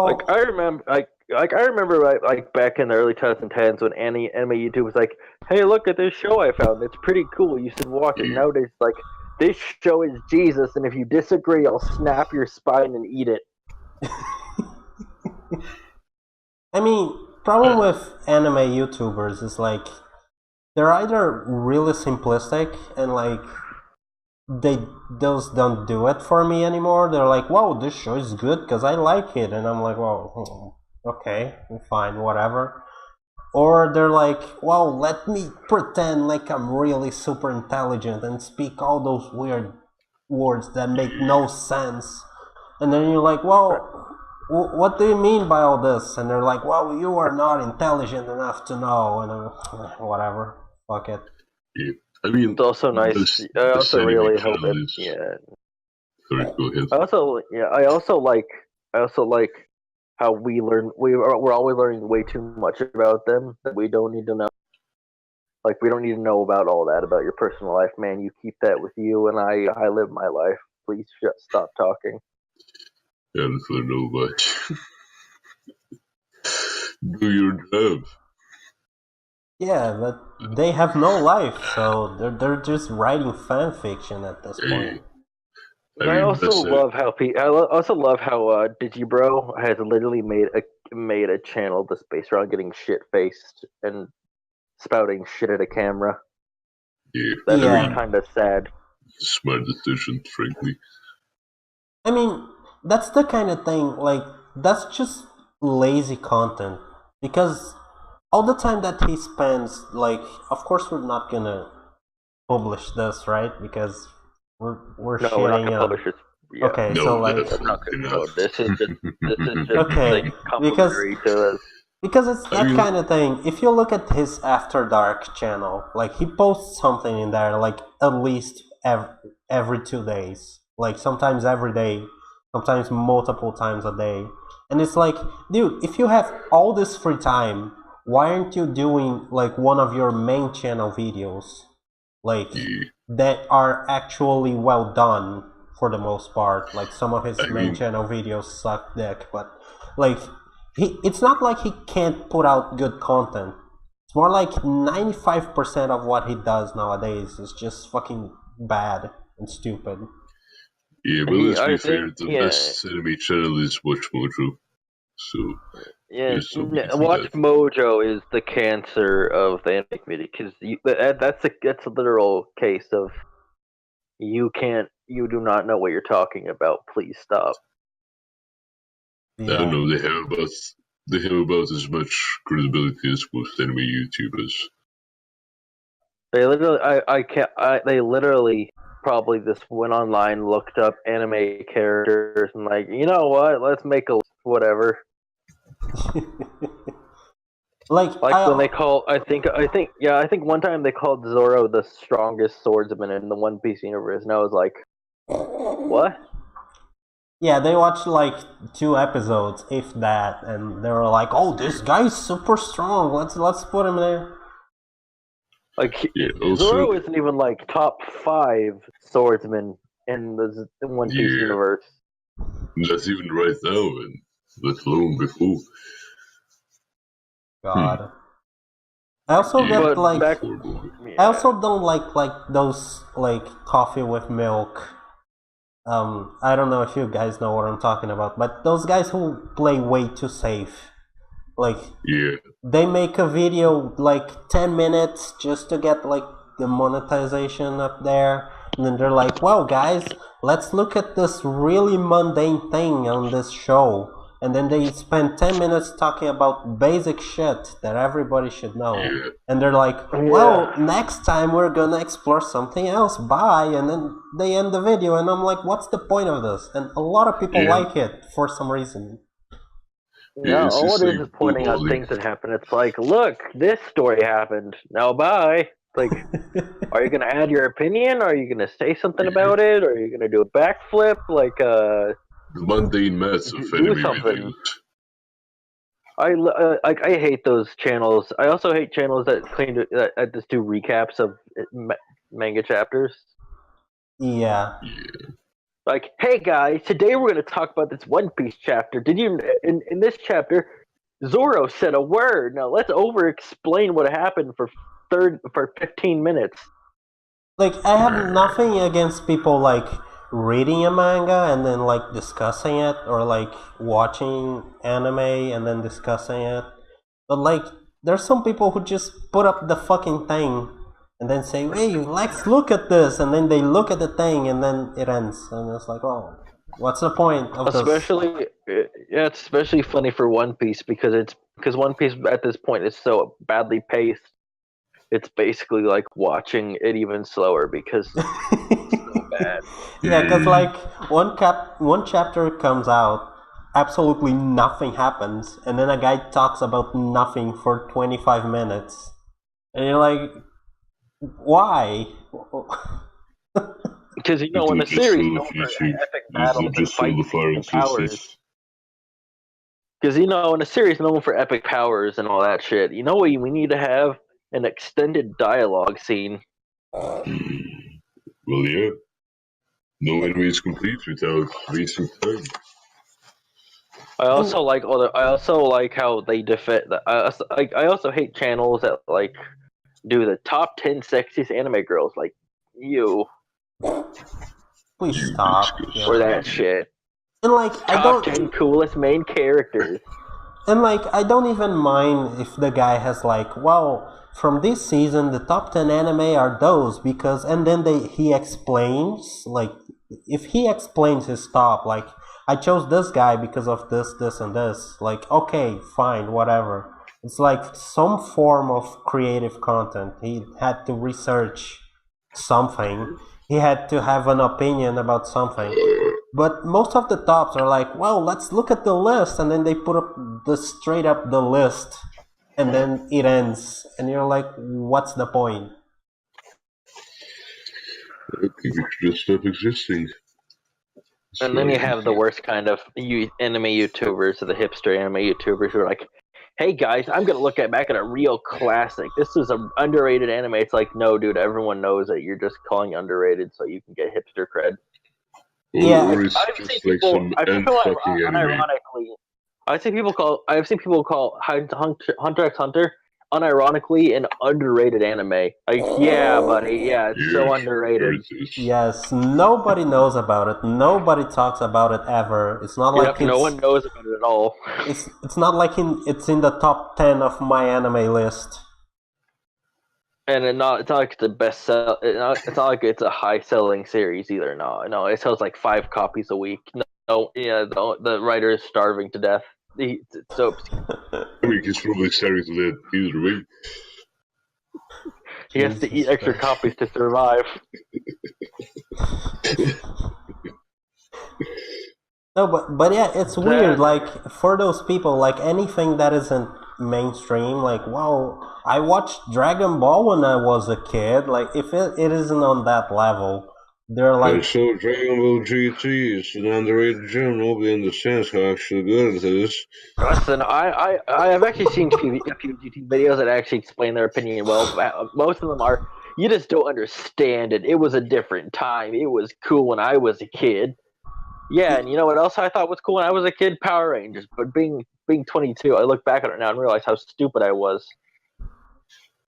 Like Well, I remember, I remember, like back in the early 2010s when anime YouTube was like, "Hey, look at this show I found. It's pretty cool. You should watch it." Yeah, Nowadays, like this show is Jesus, and if you disagree, I'll snap your spine and eat it. I mean, problem with anime YouTubers is like they're either really simplistic and like they those don't do it for me anymore. They're like, "Wow, this show is good because I like it," and I'm like, "Well, okay, fine, whatever." Or they're like, "Well, let me pretend like I'm really super intelligent and speak all those weird words that make no sense." And then you're like, "Well, what do you mean by all this?" And they're like, "Well, you are not intelligent enough to know." And I'm, whatever, fuck it. yeah. I mean, It's also nice. I this also anime really hope channel it. is. Yeah, Sorry, go ahead. I also like how we learn. We're always learning way too much about them that we don't need to know. Like we don't need to know about all that about your personal life, man. You keep that with you, and I live my life. Please stop talking. Yeah, that's what I know about you. Do your job. Yeah, but they have no life, so they're just writing fan fiction at this Hey, point. I I mean, also that's it. love how also love how Digibro has literally made a channel that's based around getting shit faced and spouting shit at a camera. Yeah, That I is Yeah, mean, kind of sad. smart decision, frankly. I mean, that's the kind of thing, like, that's just lazy content. Because all the time that he spends, like, of course we're not gonna publish this, right? Because we're No, we're not shitting gonna on. publish it. Yeah, Okay, so No, like, I'm not definitely gonna. not. No, this is just like okay, because complimentary to us. because it's I that mean, kind of thing. If you look at his After Dark channel, like he posts something in there, like at least every 2 days, like sometimes every day, sometimes multiple times a day. And it's like, dude, if you have all this free time, why aren't you doing like one of your main channel videos, like yeah, that are actually well done for the most part? Like some of his I main mean, channel videos suck dick, but like it's not like he can't put out good content. It's more like 95% of what he does nowadays is just fucking bad and stupid. yeah, but let's be I fair, think, the yeah, best anime channel is Watch Mojo, so yeah. there's something for Watch that. Mojo is the cancer of the anime community because that's a literal case of you do not know what you're talking about. Please stop. I don't Yeah. know, they have about as much credibility as most anime YouTubers. They literally, I can't, they literally probably just went online, looked up anime characters, and like, you know what? Let's make a list, whatever. Like Like when they I call, I think one time they called Zoro the strongest swordsman in the One Piece universe, and I was like, what? yeah, they watched like 2 episodes, if that, and they were like, "Oh, this guy's super strong. Let's put him there." Like Yeah, also, Zoro isn't even like top five swordsman in the One Piece yeah, universe. not even right now, and let alone before. Hmm, God. I also yeah, get But like back, horrible. I yeah, also don't like those like coffee with milk. I don't know if you guys know what I'm talking about, but those guys who play way too safe, like Yeah, they make a video like 10 minutes just to get like the monetization up there, and then they're like, "Well, guys, let's look at this really mundane thing on this show." And then they spend 10 minutes talking about basic shit that everybody should know. yeah, And they're like, "Well, yeah, next time we're gonna explore something else. Bye." And then they end the video, and I'm like, "What's the point of this?" And a lot of people yeah, like it for some reason. yeah, no, it's all just it like is pointing out lowballing. things that happen. It's like, look, this story happened. Now, bye. Like, are you gonna add your opinion? Are you gonna say something Yeah, about it? Are you gonna do a backflip? Like, the mundane mass of do anime something. videos. I hate those channels. I also hate channels that just do recaps of manga chapters. Yeah. Yeah, Like, hey guys, today we're going to talk about this One Piece chapter. Did you in this chapter, Zoro said a word. Now let's over explain what happened for 15 minutes. Like, I have nothing against people like reading a manga and then like discussing it, or like watching anime and then discussing it. But like, there's some people who just put up the fucking thing and then say, "Hey, let's look at this," and then they look at the thing and then it ends, and it's like, oh, what's the point of Especially, yeah, it's especially funny for One Piece because One Piece at this point is so badly paced. It's basically like watching it even slower because it's so bad. Yeah, because like one chapter comes out, absolutely nothing happens, and then a guy talks about nothing for 25 minutes, and you're like, why? Because you know, in the series, known for epic battles and fights and powers. Because you know, in a series known for epic powers and all that shit, you know what we need to have? An extended dialogue scene. Well, yeah. No enemy is complete without wasting time. I also like how they defend. I also hate channels that like do the top 10 sexiest anime girls. Like you. Please stop. Or that shit. And like, top 10 coolest main characters. And like, I don't even mind if the guy has like, well, from this season the top 10 anime are those because, and then he explains, like, if he explains his top, like, I chose this guy because of this, this, and this, like, okay, fine, whatever. It's like some form of creative content. He had to research something. He had to have an opinion about something. But most of the tops are like, well, let's look at the list, and then they put up straight up the list, and then it ends, and you're like, what's the point? I think we should just stop existing. And then you have the worst kind of anime YouTubers, the hipster anime YouTubers, who are like, hey guys, I'm gonna look back at a real classic. This is an underrated anime. It's like, no, dude, everyone knows that you're just calling it underraid so you can get hipster cred. Yeah, I've seen people unironically. I've seen people call Hunter x Hunter unironically an underrated anime. Like, yeah, buddy, yeah, it's so underrated. Yes, nobody knows about it. Nobody talks about it ever. It's not like no one knows about it at all. It's not like it's in the top 10 of my anime list. And it's not like it's the best sell. It's not like it's a high selling series either. No, it sells like 5 copies a week. No, yeah, the writer is starving to death. It's so. I mean, he's probably starving to death either way. He has to eat extra copies to survive. No, but yeah, it's weird. Like, for those people, like, anything that isn't mainstream, like, wow, I watched Dragon Ball when I was a kid. Like, if it isn't on that level, they're like... So Dragon Ball GT is an underrated gem. Nobody understands how actually good it is. Listen, I have actually seen a few GT videos that actually explain their opinion well. Most of them are, you just don't understand it. It was a different time. It was cool when I was a kid. Yeah, and you know what else I thought was cool when I was a kid? Power Rangers. But being 22, I look back at it now and realize how stupid I was.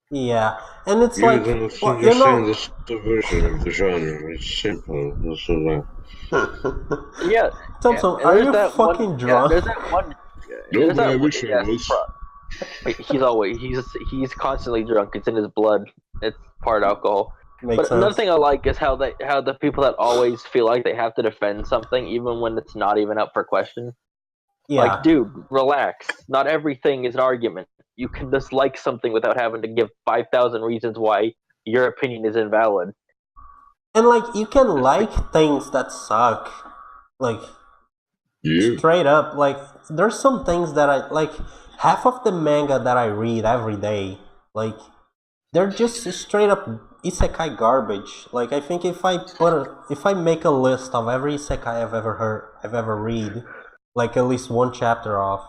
Yeah, and it's you like, well, you know, the subversion of the genre. It's simple. Yeah, Thompson, are you fucking drunk? There's that one. No, I wish I was. He's constantly drunk. It's in his blood. It's part alcohol. But another thing I like is how the people that always feel like they have to defend something even when it's not even up for question. Yeah. Like, dude, relax. Not everything is an argument. You can dislike something without having to give 5,000 reasons why your opinion is invalid. And like, you can like things that suck. Like, straight up. Like, there's some things that I like. Half of the manga that I read every day, like, they're just straight up isekai garbage. Like, I think if I make a list of every isekai I've ever read, like at least one chapter off,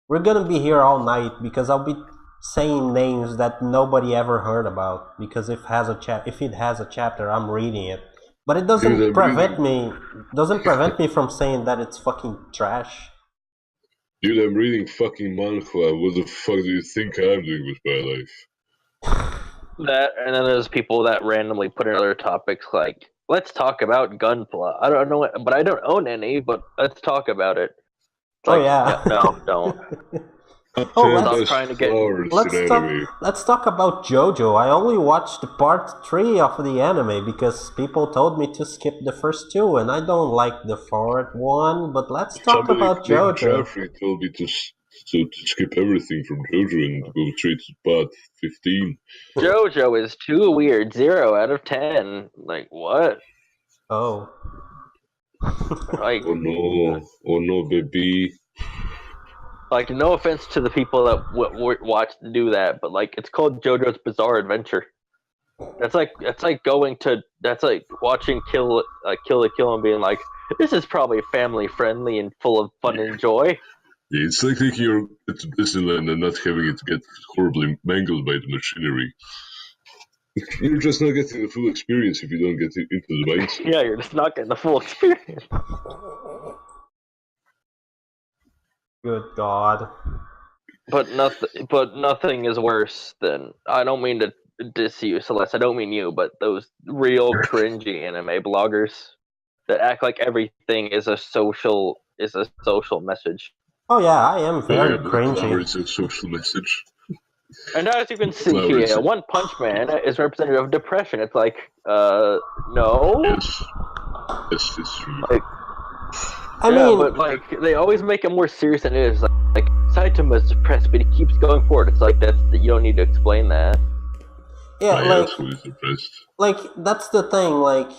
we're gonna be here all night because I'll be saying names that nobody ever heard about. Because if it has a chapter, I'm reading it. But it doesn't prevent me from saying that it's fucking trash. Dude, I'm reading fucking manhwa. What the fuck do you think I'm doing with my life? That, and then there's people that randomly put in other topics like, let's talk about gunpla. I don't know, but I don't own any, but let's talk about it. Like, oh yeah. No, don't. Let's trying to get. Let's talk about JoJo. I only watched part 3 of the anime because people told me to skip the first 2, and I don't like the fourth one. But let's talk about JoJo. Jeffrey told me to skip everything from JoJo and go straight to part 15. JoJo is too weird. 0 out of 10. Like what? Oh. Like. Oh no, baby. Like, no offense to the people that watch to do that, but like, it's called JoJo's Bizarre Adventure. That's like watching Kill la Kill and being like, this is probably family friendly and full of fun and joy. Yeah, it's like taking your to Disneyland and not having it get horribly mangled by the machinery. You're just not getting the full experience if you don't get into the mindset. Yeah, you're just not getting the full experience. Good God. But nothing is worse than, I don't mean to diss you, Celeste, I don't mean you, but those real cringy anime bloggers that act like everything is a social message. Oh yeah, I am very cringy. It's a social message. And as you can see here, One Punch Man is representative of depression. It's like, no. Yes, it's true. Like, I mean, but like they always make it more serious than it is. Like Saitama is depressed, but he keeps going forward. It's like you don't need to explain that. Yeah, like that's the thing. Like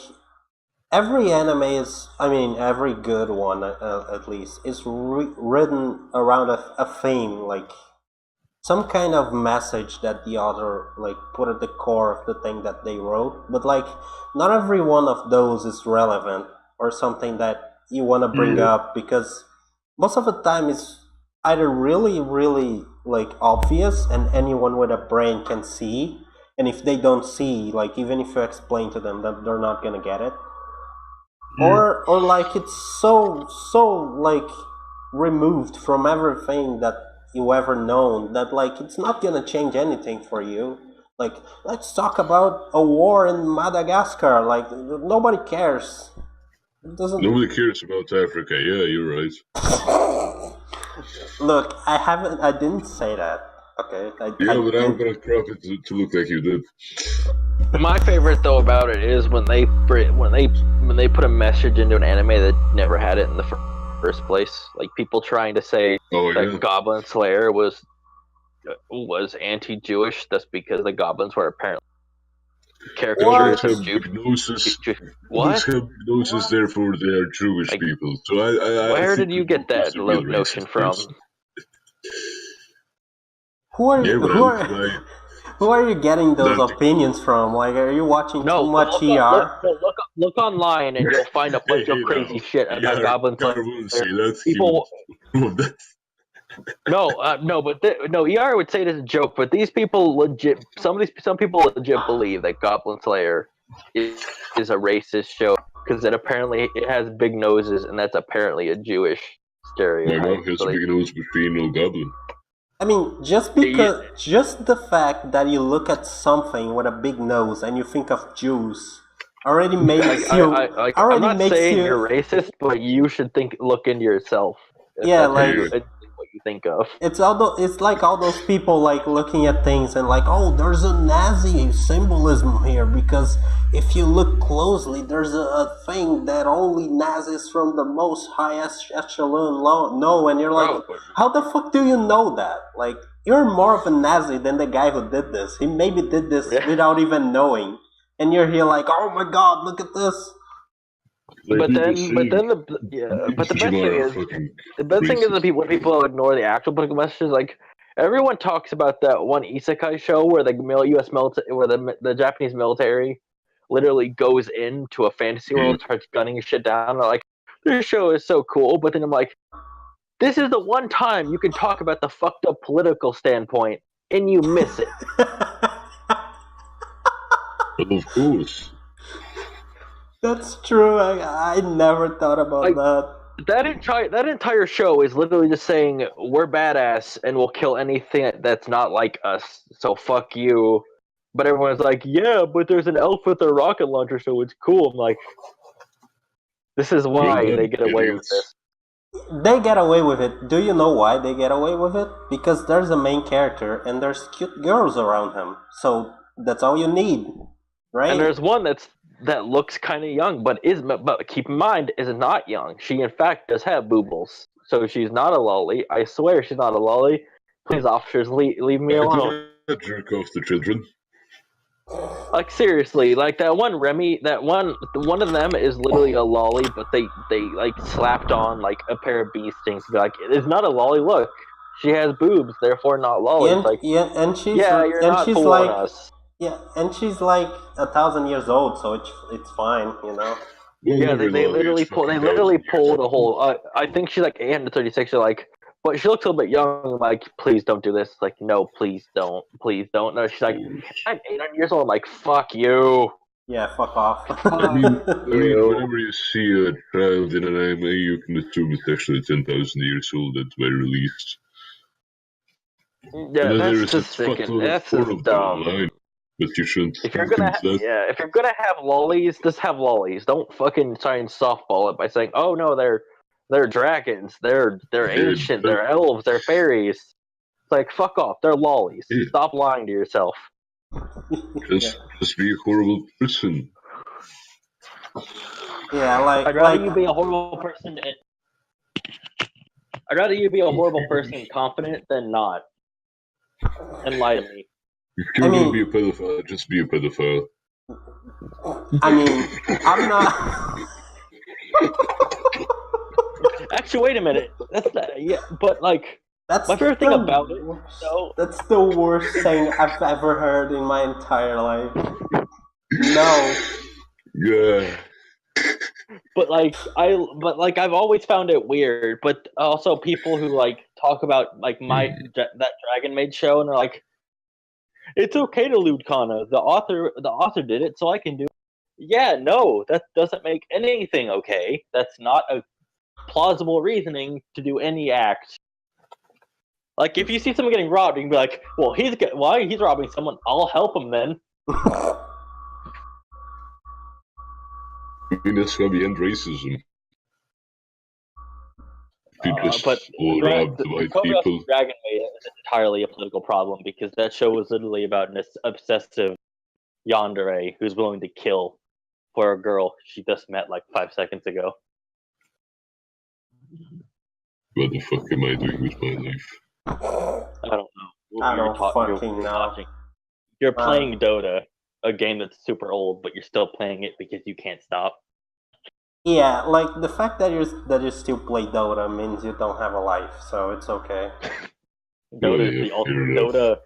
every anime is, I mean, every good one at least is written around a theme, like some kind of message that the author like put at the core of the thing that they wrote. But like, not every one of those is relevant or something that you want to bring up, because most of the time it's either really, really like obvious and anyone with a brain can see, and if they don't see, like even if you explain to them, that they're not gonna get it, or like it's so like removed from everything that you ever known that like it's not gonna change anything for you. Like, let's talk about a war in Madagascar. Like, nobody cares. Nobody cares about Africa. Yeah, you're right. Look, I didn't say that. Okay. But I'm gonna crop it to look like you did. My favorite though about it is when they put a message into an anime that never had it in the first place. Like people trying to say that Goblin Slayer was anti-Jewish. That's because the goblins were apparently caricatures of Jews. What? Gnosis, therefore they are Jewish people. So where did you get that notion from? Who are you getting those opinions from? Like, are you watching too much ER? Look online and you'll find a bunch of crazy shit about Goblin Slayer. People. No, ER would say it as a joke, but these people legit. Some people legit believe that Goblin Slayer is a racist show because it has big noses, and that's apparently a Jewish stereotype. My mom has a big nose, but she ain't no goblin. I mean, just the fact that you look at something with a big nose and you think of Jews already makes you. I'm not saying you're racist, but you should look into yourself. Yeah, like what you think of. It's like all those people like looking at things and like, oh, there's a Nazi symbolism here because if you look closely, there's a thing that only Nazis from the most highest echelon know, and you're like, how the fuck do you know that? Like, you're more of a Nazi than the guy who did this. He maybe did this without even knowing, and you're here like, oh my god, look at this. But the best thing is when people ignore the actual political messages. Like everyone talks about that one isekai show where the U.S. where the Japanese military literally goes into a fantasy world and starts gunning shit down. They're like, this show is so cool, but then I'm like, this is the one time you can talk about the fucked up political standpoint and you miss it. Of course. That's true. I never thought about that. That entire show is literally just saying we're badass and we'll kill anything that's not like us. So fuck you. But everyone's like, yeah, but there's an elf with a rocket launcher, so it's cool. I'm like, this is why they get away with this. They get away with it. Do you know why they get away with it? Because there's a main character and there's cute girls around him. So that's all you need, right? And there's one that looks kind of young, but keep in mind is not young. She in fact does have boobles, so she's not a lolly. I swear she's not a lolly. Please, officers, leave me alone. Jerk off the children. Like seriously, like that one Remy, one of them is literally a lolly, but they like slapped on like a pair of bee stings to be like, it's not a lolly. Look, she has boobs, therefore not lolly. And she's you're not fooling like us. Yeah, and she's like 1,000 years old, so it's fine, you know. Yeah, they literally pulled a whole. I think she's like 836. You're like, but she looks a little bit young. I'm like, please don't do this. Like, no, please don't. No, she's like, I'm 800 years old. I'm like, fuck you. Yeah, fuck off. I mean, whenever you see a child in an anime, you can assume it's actually 10,000 years old at the very least. Yeah, that's just sickening. That's just dumb. But you shouldn't. If you're gonna have lollies, just have lollies. Don't fucking try and softball it by saying, "Oh no, they're dragons, they're ancient, they're elves, they're fairies." It's like, fuck off. They're lollies. Yeah. Stop lying to yourself. Just be a horrible person. Yeah, like I'd rather you be a horrible person. I'd rather you be a horrible person and confident than not. And lie to me. If you're gonna be a pedophile, just be a pedophile. I mean, I'm not. Actually, wait a minute. That's not, yeah, but like, That's my favorite thing about it. That's the worst thing I've ever heard in my entire life. No. Yeah. But I've always found it weird. But also people who like talk about like that Dragon Maid show, and they're like, it's okay to lewd Kana. The author did it, so I can do it. Yeah, no, that doesn't make anything okay. That's not a plausible reasoning to do any act. Like, if you see someone getting robbed, you can be like, well, he's robbing someone, I'll help him then. I mean, that's why we end racism. But rob the white people. Dragon Maid is entirely a political problem, because that show was literally about an obsessive yandere who's willing to kill for a girl she just met like 5 seconds ago. What the fuck am I doing with my life? I don't know. I don't fucking know. You're playing Dota, a game that's super old, but you're still playing it because you can't stop. Yeah, like the fact that you still play Dota means you don't have a life, so it's okay. Dota is the ultimate Dota.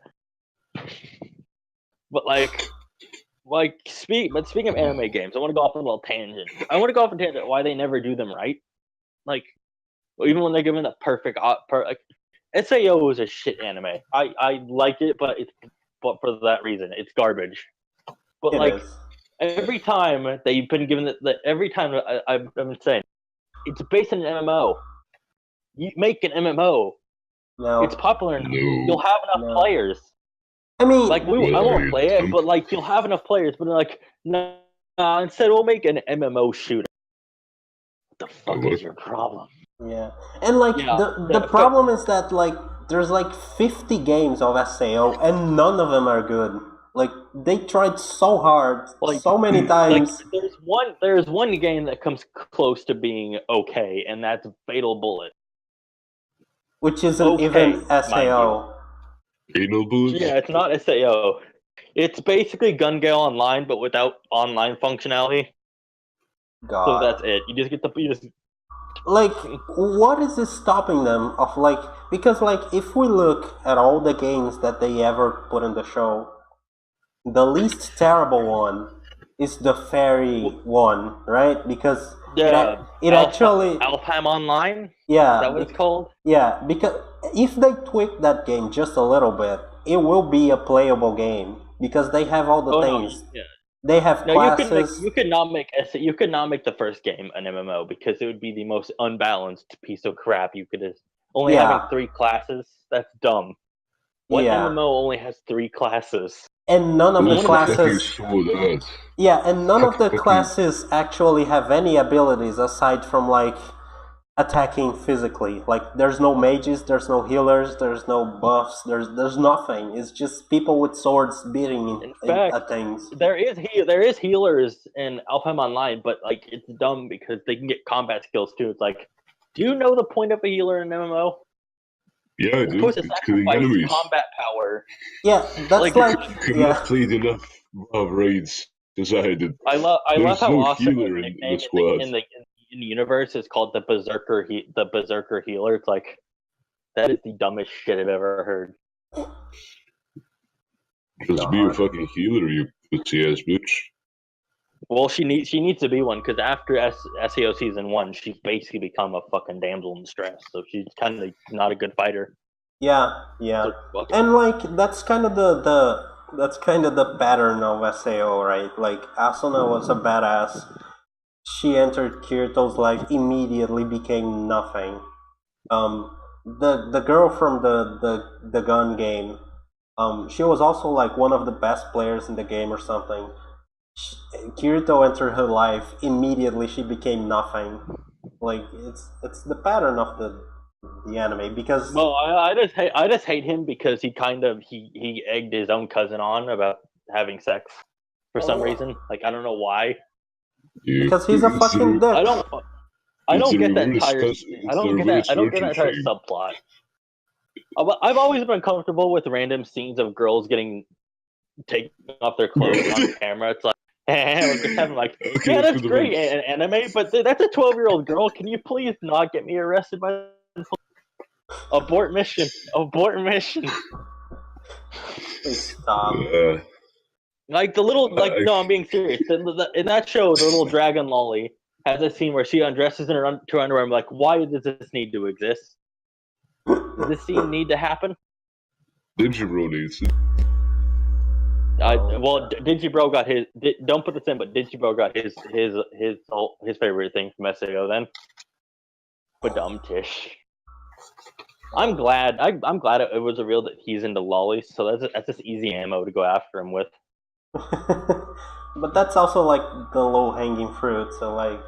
But speaking of anime games, I want to go off on a little tangent. I want to go off on a tangent why they never do them right. Like, even when they're given the perfect SAO is a shit anime. I like it, but for that reason, it's garbage. But every time that you've been given every time I've been saying, it's based on an MMO. You make an MMO. No. It's popular enough. You'll have enough players. I mean, like I won't play it, but like you'll have enough players. But they're like, no, instead we'll make an MMO shooter. What the fuck is your problem? Yeah, and like the problem is that like there's like 50 games of SAO and none of them are good. Like they tried so hard, so many times. Like, there's one game that comes close to being okay, and that's Fatal Bullet, which isn't even SAO. Anal Bullet? Yeah, it's not SAO. It's basically Gun Gale Online, but without online functionality. God. So that's it. You just get like, what is this stopping them of like? Because like, if we look at all the games that they ever put in the show, the least terrible one is the fairy one, right? Because it actually Alfheim Online. Yeah, is that what it's called? Yeah, because if they tweak that game just a little bit, it will be a playable game because they have all the things. Yeah. They have No, classes. you could not make the first game an MMO because it would be the most unbalanced piece of crap you could. Only having 3 classes, that's dumb. What MMO only has 3 classes? And none of the classes. Yeah, and none of the classes actually have any abilities aside from like attacking physically. Like there's no mages, there's no healers, there's no buffs, there's nothing. It's just people with swords beating at things. There is healers in Alfheim Online, but like it's dumb because they can get combat skills too. It's like, do you know the point of a healer in MMO? Yeah, I do. It's killing enemies. Combat power. Yeah, that's like I've not played enough raids decided. I love how awesome healer the nickname in the universe is called the Berserker healer. It's like that is the dumbest shit I've ever heard. Just be a fucking healer, you pussy ass bitch. Well, she needs to be one because after SEO season 1, she's basically become a fucking damsel in distress. So she's kind of not a good fighter. Yeah, and like that's kind of the pattern of SAO, right? Like Asuna was a badass. She entered Kirito's life, immediately became nothing. The girl from the gun game, she was also like one of the best players in the game or something. Kirito entered her life, immediately she became nothing. Like it's the pattern of the anime because I just hate him because he egged his own cousin on about having sex for some reason. Like I don't know why. Because he's a fucking dick. I don't get that entire subplot. I've always been comfortable with random scenes of girls getting taken off their clothes on camera. It's like, yeah, that's great in anime, but that's a 12-year-old girl. Can you please not get me arrested by abort mission? Please stop. Like the little, no, I'm being serious. In that show, the little dragon lolly has a scene where she undresses in her underwear. I'm like, why does this need to exist? Does this scene need to happen? Digibro needs it. Digibro got his. Don't put this in, but Digibro got his favorite thing from SAO then. But dumb Tish. I'm glad it was revealed that he's into lollies, so that's just easy ammo to go after him with. But that's also like the low-hanging fruit, so like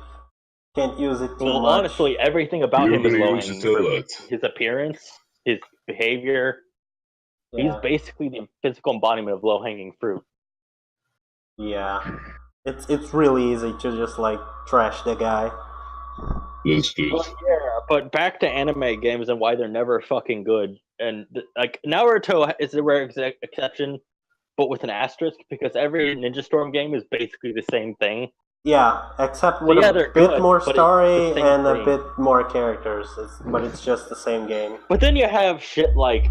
can't use it too much. Honestly, everything about him is low-hanging fruit. His appearance, his behavior. Yeah. He's basically the physical embodiment of low-hanging fruit. Yeah. It's really easy to just like trash the guy. But back to anime games and why they're never fucking good. And like Naruto is the rare exception, but with an asterisk because every Ninja Storm game is basically the same thing. Yeah, except with a bit more story and a bit more characters. But it's just the same game. But then you have shit like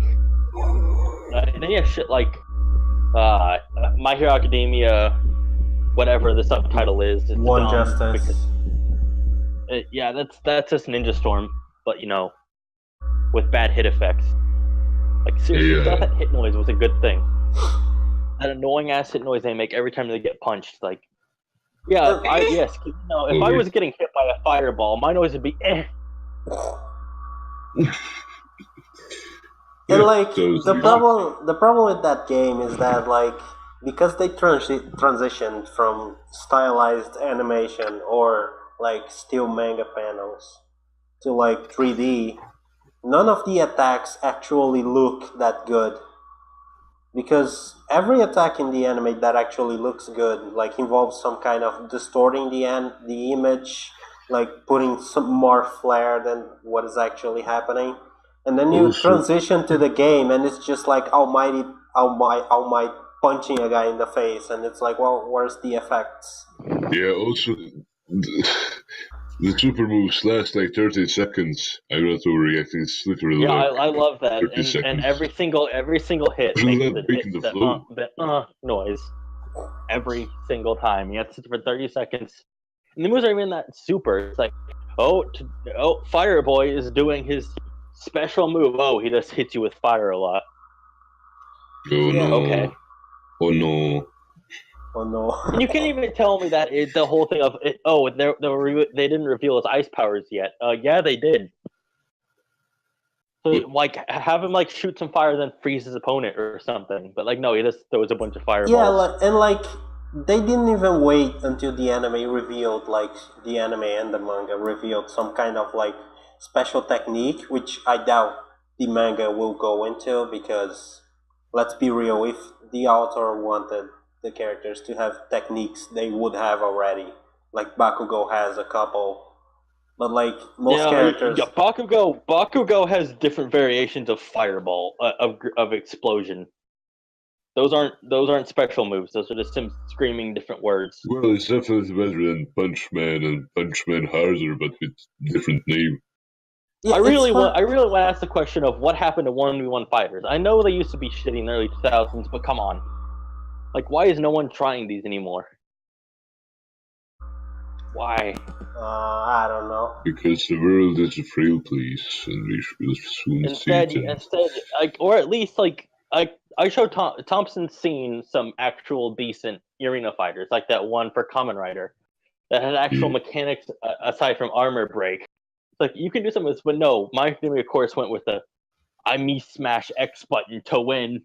My Hero Academia, whatever the subtitle is. It's One Justice. That's just Ninja Storm, but with bad hit effects. Like seriously, I thought that hit noise was a good thing. That annoying ass hit noise they make every time they get punched. Like, if I was getting hit by a fireball, my noise would be eh. And like the problem with that game is that like because they transitioned from stylized animation or like still manga panels to like 3D, none of the attacks actually look that good. Because every attack in the anime that actually looks good like involves some kind of distorting the image, like putting some more flair than what is actually happening. And then you transition to the game and it's just like almighty punching a guy in the face, and it's like, well, where's the effects? Yeah, also the super moves last like 30 seconds. I'm not overreacting. It's literally I love that. And every single hit makes the noise every single time. You have to sit for 30 seconds. And the moves aren't even that super. It's like, Fireboy is doing his special move. Oh, he just hits you with fire a lot. Oh no. Okay. Oh no. Oh no. And you can't even tell me that the whole thing of it. Oh, they didn't reveal his ice powers yet. Yeah, they did. So like, have him like shoot some fire, then freeze his opponent or something. But like, no, he just throws a bunch of fireballs. Yeah, and like they didn't even wait until the anime revealed, like the anime and the manga revealed some kind of like special technique, which I doubt the manga will go into because let's be real, if the author wanted the characters to have techniques, they would have already. Like Bakugo has a couple. But like most characters, yeah, Bakugo has different variations of fireball of explosion. Those aren't special moves. Those are just him screaming different words. Well, it's definitely better than Punchman and Punchman Harder, but with different name. Yeah, I really want to ask the question of what happened to 1v1 fighters. I know they used to be shitty in the early 2000s, but come on, like why is no one trying these anymore? Why? I don't know. Because the world is a frail place, and we will soon see it. Instead, like, or at least like I showed Thompson's seen some actual decent arena fighters, like that one for Kamen Rider, that had actual mechanics aside from armor break. It's like you can do some of this, but no, my theory of course went with the I me smash X button to win.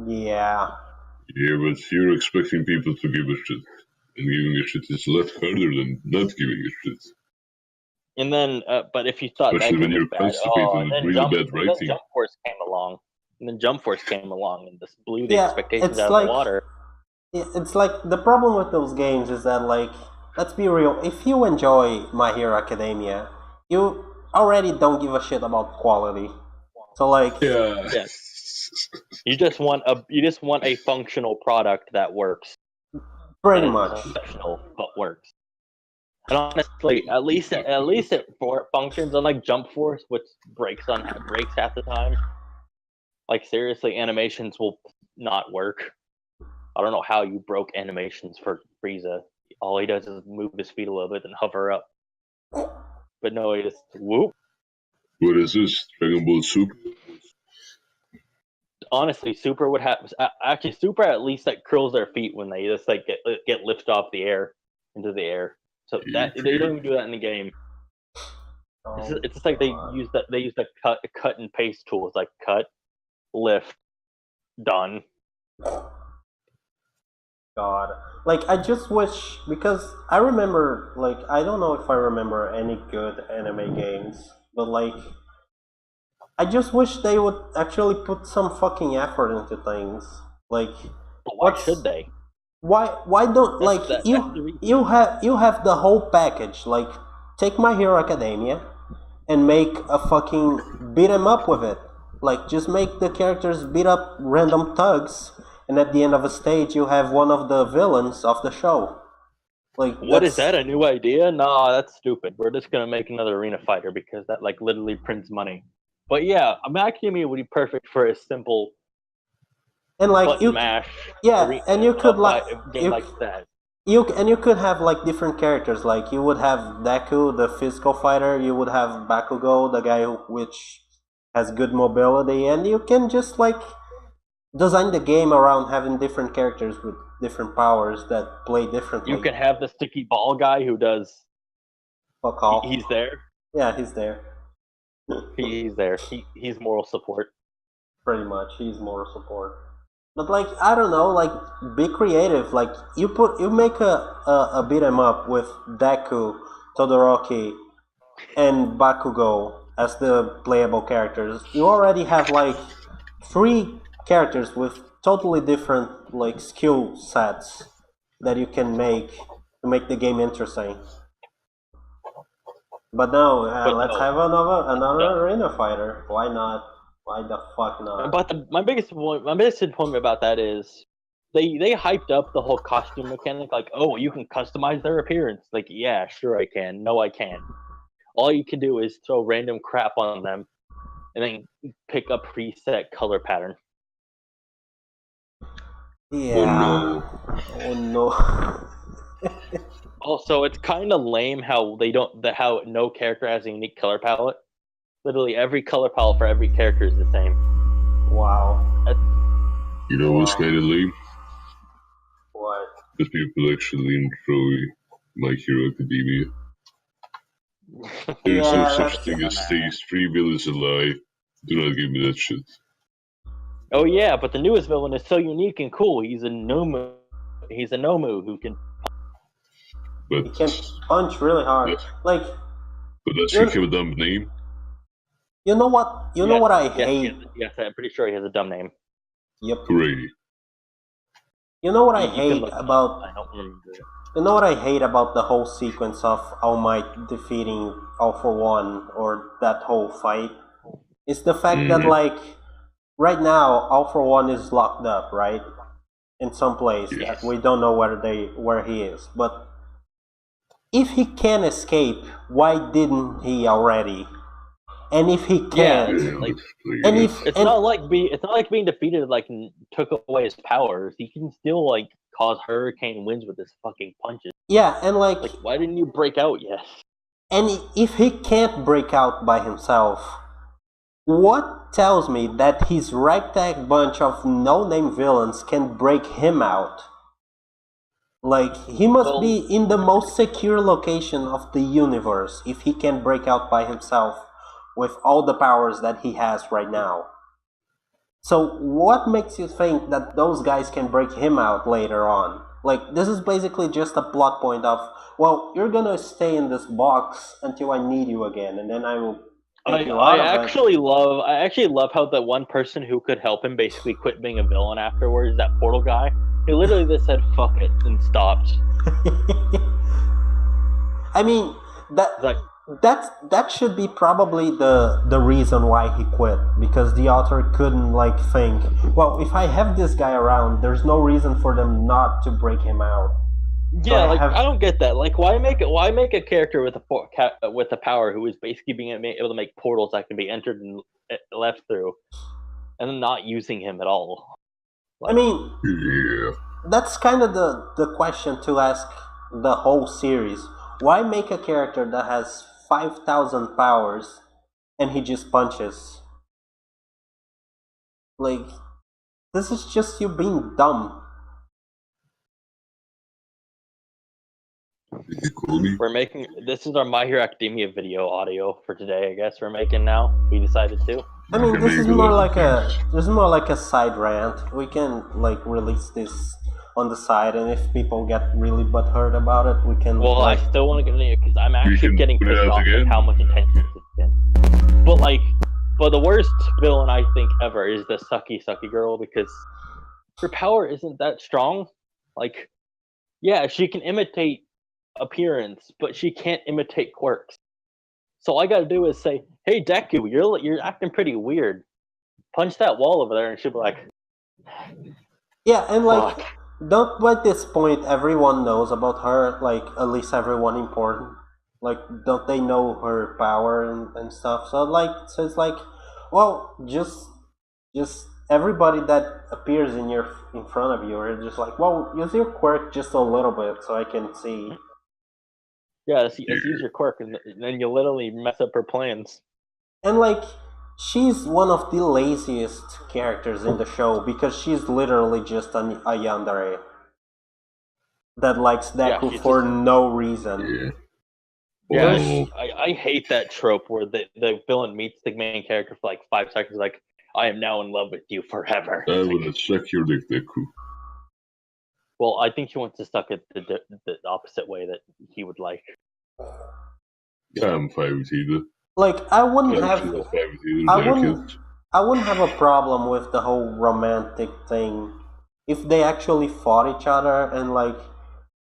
Yeah. Yeah, but you're expecting people to give a shit. And giving a shit is a lot harder than not giving a shit. And then, but if you thought especially that when you're constipated with really bad writing. Then Jump Force came along, and just blew the expectations out of the water. It's like the problem with those games is that, like, let's be real. If you enjoy My Hero Academia, you already don't give a shit about quality. So, like, yeah. You just want a functional product that works. Pretty much. Professional, but works. And honestly, at least it functions, unlike Jump Force, which breaks half the time. Like seriously, animations will not work. I don't know how you broke animations for Frieza. All he does is move his feet a little bit and hover up. But no, he just whoop. What is this? Dragon Ball Super? Honestly, Super would have Super at least like curls their feet when they just like get lifted off the air into the air. So that they don't even do that in the game. It's just like they use the cut and paste tools, like cut, lift, done. God, like I just wish, because I remember, like I don't know if I remember any good anime games, but like I just wish they would actually put some fucking effort into things. Like, but why should they? Why don't you have the whole package? Like, take My Hero Academia and make a fucking beat 'em up with it. Like, just make the characters beat up random thugs, and at the end of a stage, you have one of the villains of the show. Like, what is that? A new idea? Nah, that's stupid. We're just gonna make another arena fighter because that like literally prints money. But yeah, Academia would be perfect for a simple and like you mash. Yeah, and you could like that. You could have like different characters. Like you would have Deku, the physical fighter. You would have Bakugo, the guy which has good mobility, and you can just like design the game around having different characters with different powers that play differently. You can have the sticky ball guy who does fuck all. He's there. Yeah, he's there. He's there. He's moral support. Pretty much, he's moral support. But like I don't know, like be creative. Like you make a beat 'em up with Deku, Todoroki, and Bakugo as the playable characters. You already have like 3 characters with totally different like skill sets that you can make to make the game interesting. But no, let's have another arena fighter. Why not? Why the fuck not? But my biggest disappointment about that is they hyped up the whole costume mechanic. Like, oh, you can customize their appearance. Like, yeah, sure I can. No, I can't. All you can do is throw random crap on them, and then pick a preset color pattern. Yeah. Oh no. Also, it's kind of lame how how no character has a unique color palette. Literally every color palette for every character is the same. Wow. You know what's kind of lame? What? that people actually enjoy My Hero Academia. There's no Yeah, such that's thing as taste. Free will is a lie. Do not give me that shit. Oh yeah, but the newest villain is so unique and cool. He's a Nomu. He's a Nomu who can. he But can punch really hard. Yes. Like, but does he you, have a dumb name? you know what? You know what I hate? Yes, I'm pretty sure he has a dumb name. Yep. Hooray. You know what I You can hate look it up. about? I don't remember it. You know what I hate about the whole sequence of All Might defeating All for One, or that whole fight? Is the fact that, like, right now, All for One is locked up, right? In some place. Yes. We don't know where he is. But if he can escape, why didn't he already? And if he can't, and if It's not like being defeated like took away his powers. He can still like cause hurricane winds with his fucking punches. yeah, and Like, why didn't you break out yet? and if he can't break out by himself, what tells me that his ragtag bunch of no-name villains can break him out? Like, he must be in the most secure location of the universe if he can break out by himself with all the powers that he has right now. So what makes you think that those guys can break him out later on? Like, this is basically just a plot point of, well, you're gonna stay in this box until I need you again, and then I will take you out of it. I actually love how the one person who could help him basically quit being a villain afterwards, that portal guy. He literally just said "fuck it" and stopped. I mean, that should be probably the reason why he quit, because the author couldn't like think, well, if I have this guy around, there's no reason for them not to break him out. Yeah, I don't get that. Like, why make a character with a power who is basically being able to make portals that can be entered and left through, and then not using him at all? Like, I mean, that's kind of the question to ask the whole series. Why make a character that has 5,000 powers and he just punches? Like, this is just you being dumb. This is our My Hero Academia video audio for today, I guess we're making now. We decided to. I mean, this is more like a side rant. We can like release this on the side, and if people get really butthurt about it, we can. Well, I still want to get in it because I'm actually getting pissed off at how much attention it's getting. But the worst villain I think ever is the sucky girl, because her power isn't that strong. Like, yeah, she can imitate appearance, but she can't imitate quirks. So all I gotta do is say, "Hey Deku, you're acting pretty weird. Punch that wall over there," and she'll be like, "Yeah." And like, don't by this point everyone knows about her. Like, at least everyone important. Like, don't they know her power and stuff? So it's like, well, just everybody that appears in front of you are just like, well, use your quirk just a little bit so I can see. Yeah, let's use your quirk, and then you literally mess up her plans. And like, she's one of the laziest characters in the show, because she's literally just a yandere that likes Deku for no reason. Yeah, I hate that trope where the villain meets the main character for like 5 seconds, like, "I am now in love with you forever." I will suck your dick, Deku. Well, I think he wants to suck it the opposite way that he would like. Yeah, I'm fine with either. Like, I wouldn't have a problem with the whole romantic thing if they actually fought each other and like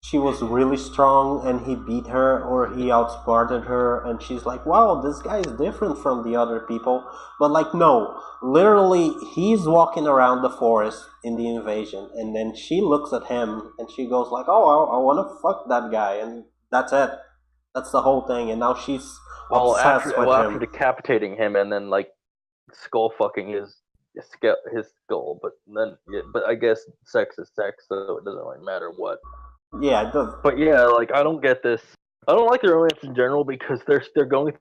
she was really strong and he beat her, or he outsmarted her and she's like, wow, this guy is different from the other people. But like, no, literally he's walking around the forest in the invasion, and then she looks at him and she goes like, oh, I want to fuck that guy, and that's it. That's the whole thing. And now she's obsessed with him. After decapitating him and then like skull fucking his skull, but I guess sex is sex, so it doesn't really matter what. Yeah, it does. But yeah, like, I don't get this. I don't like the romance in general because they're going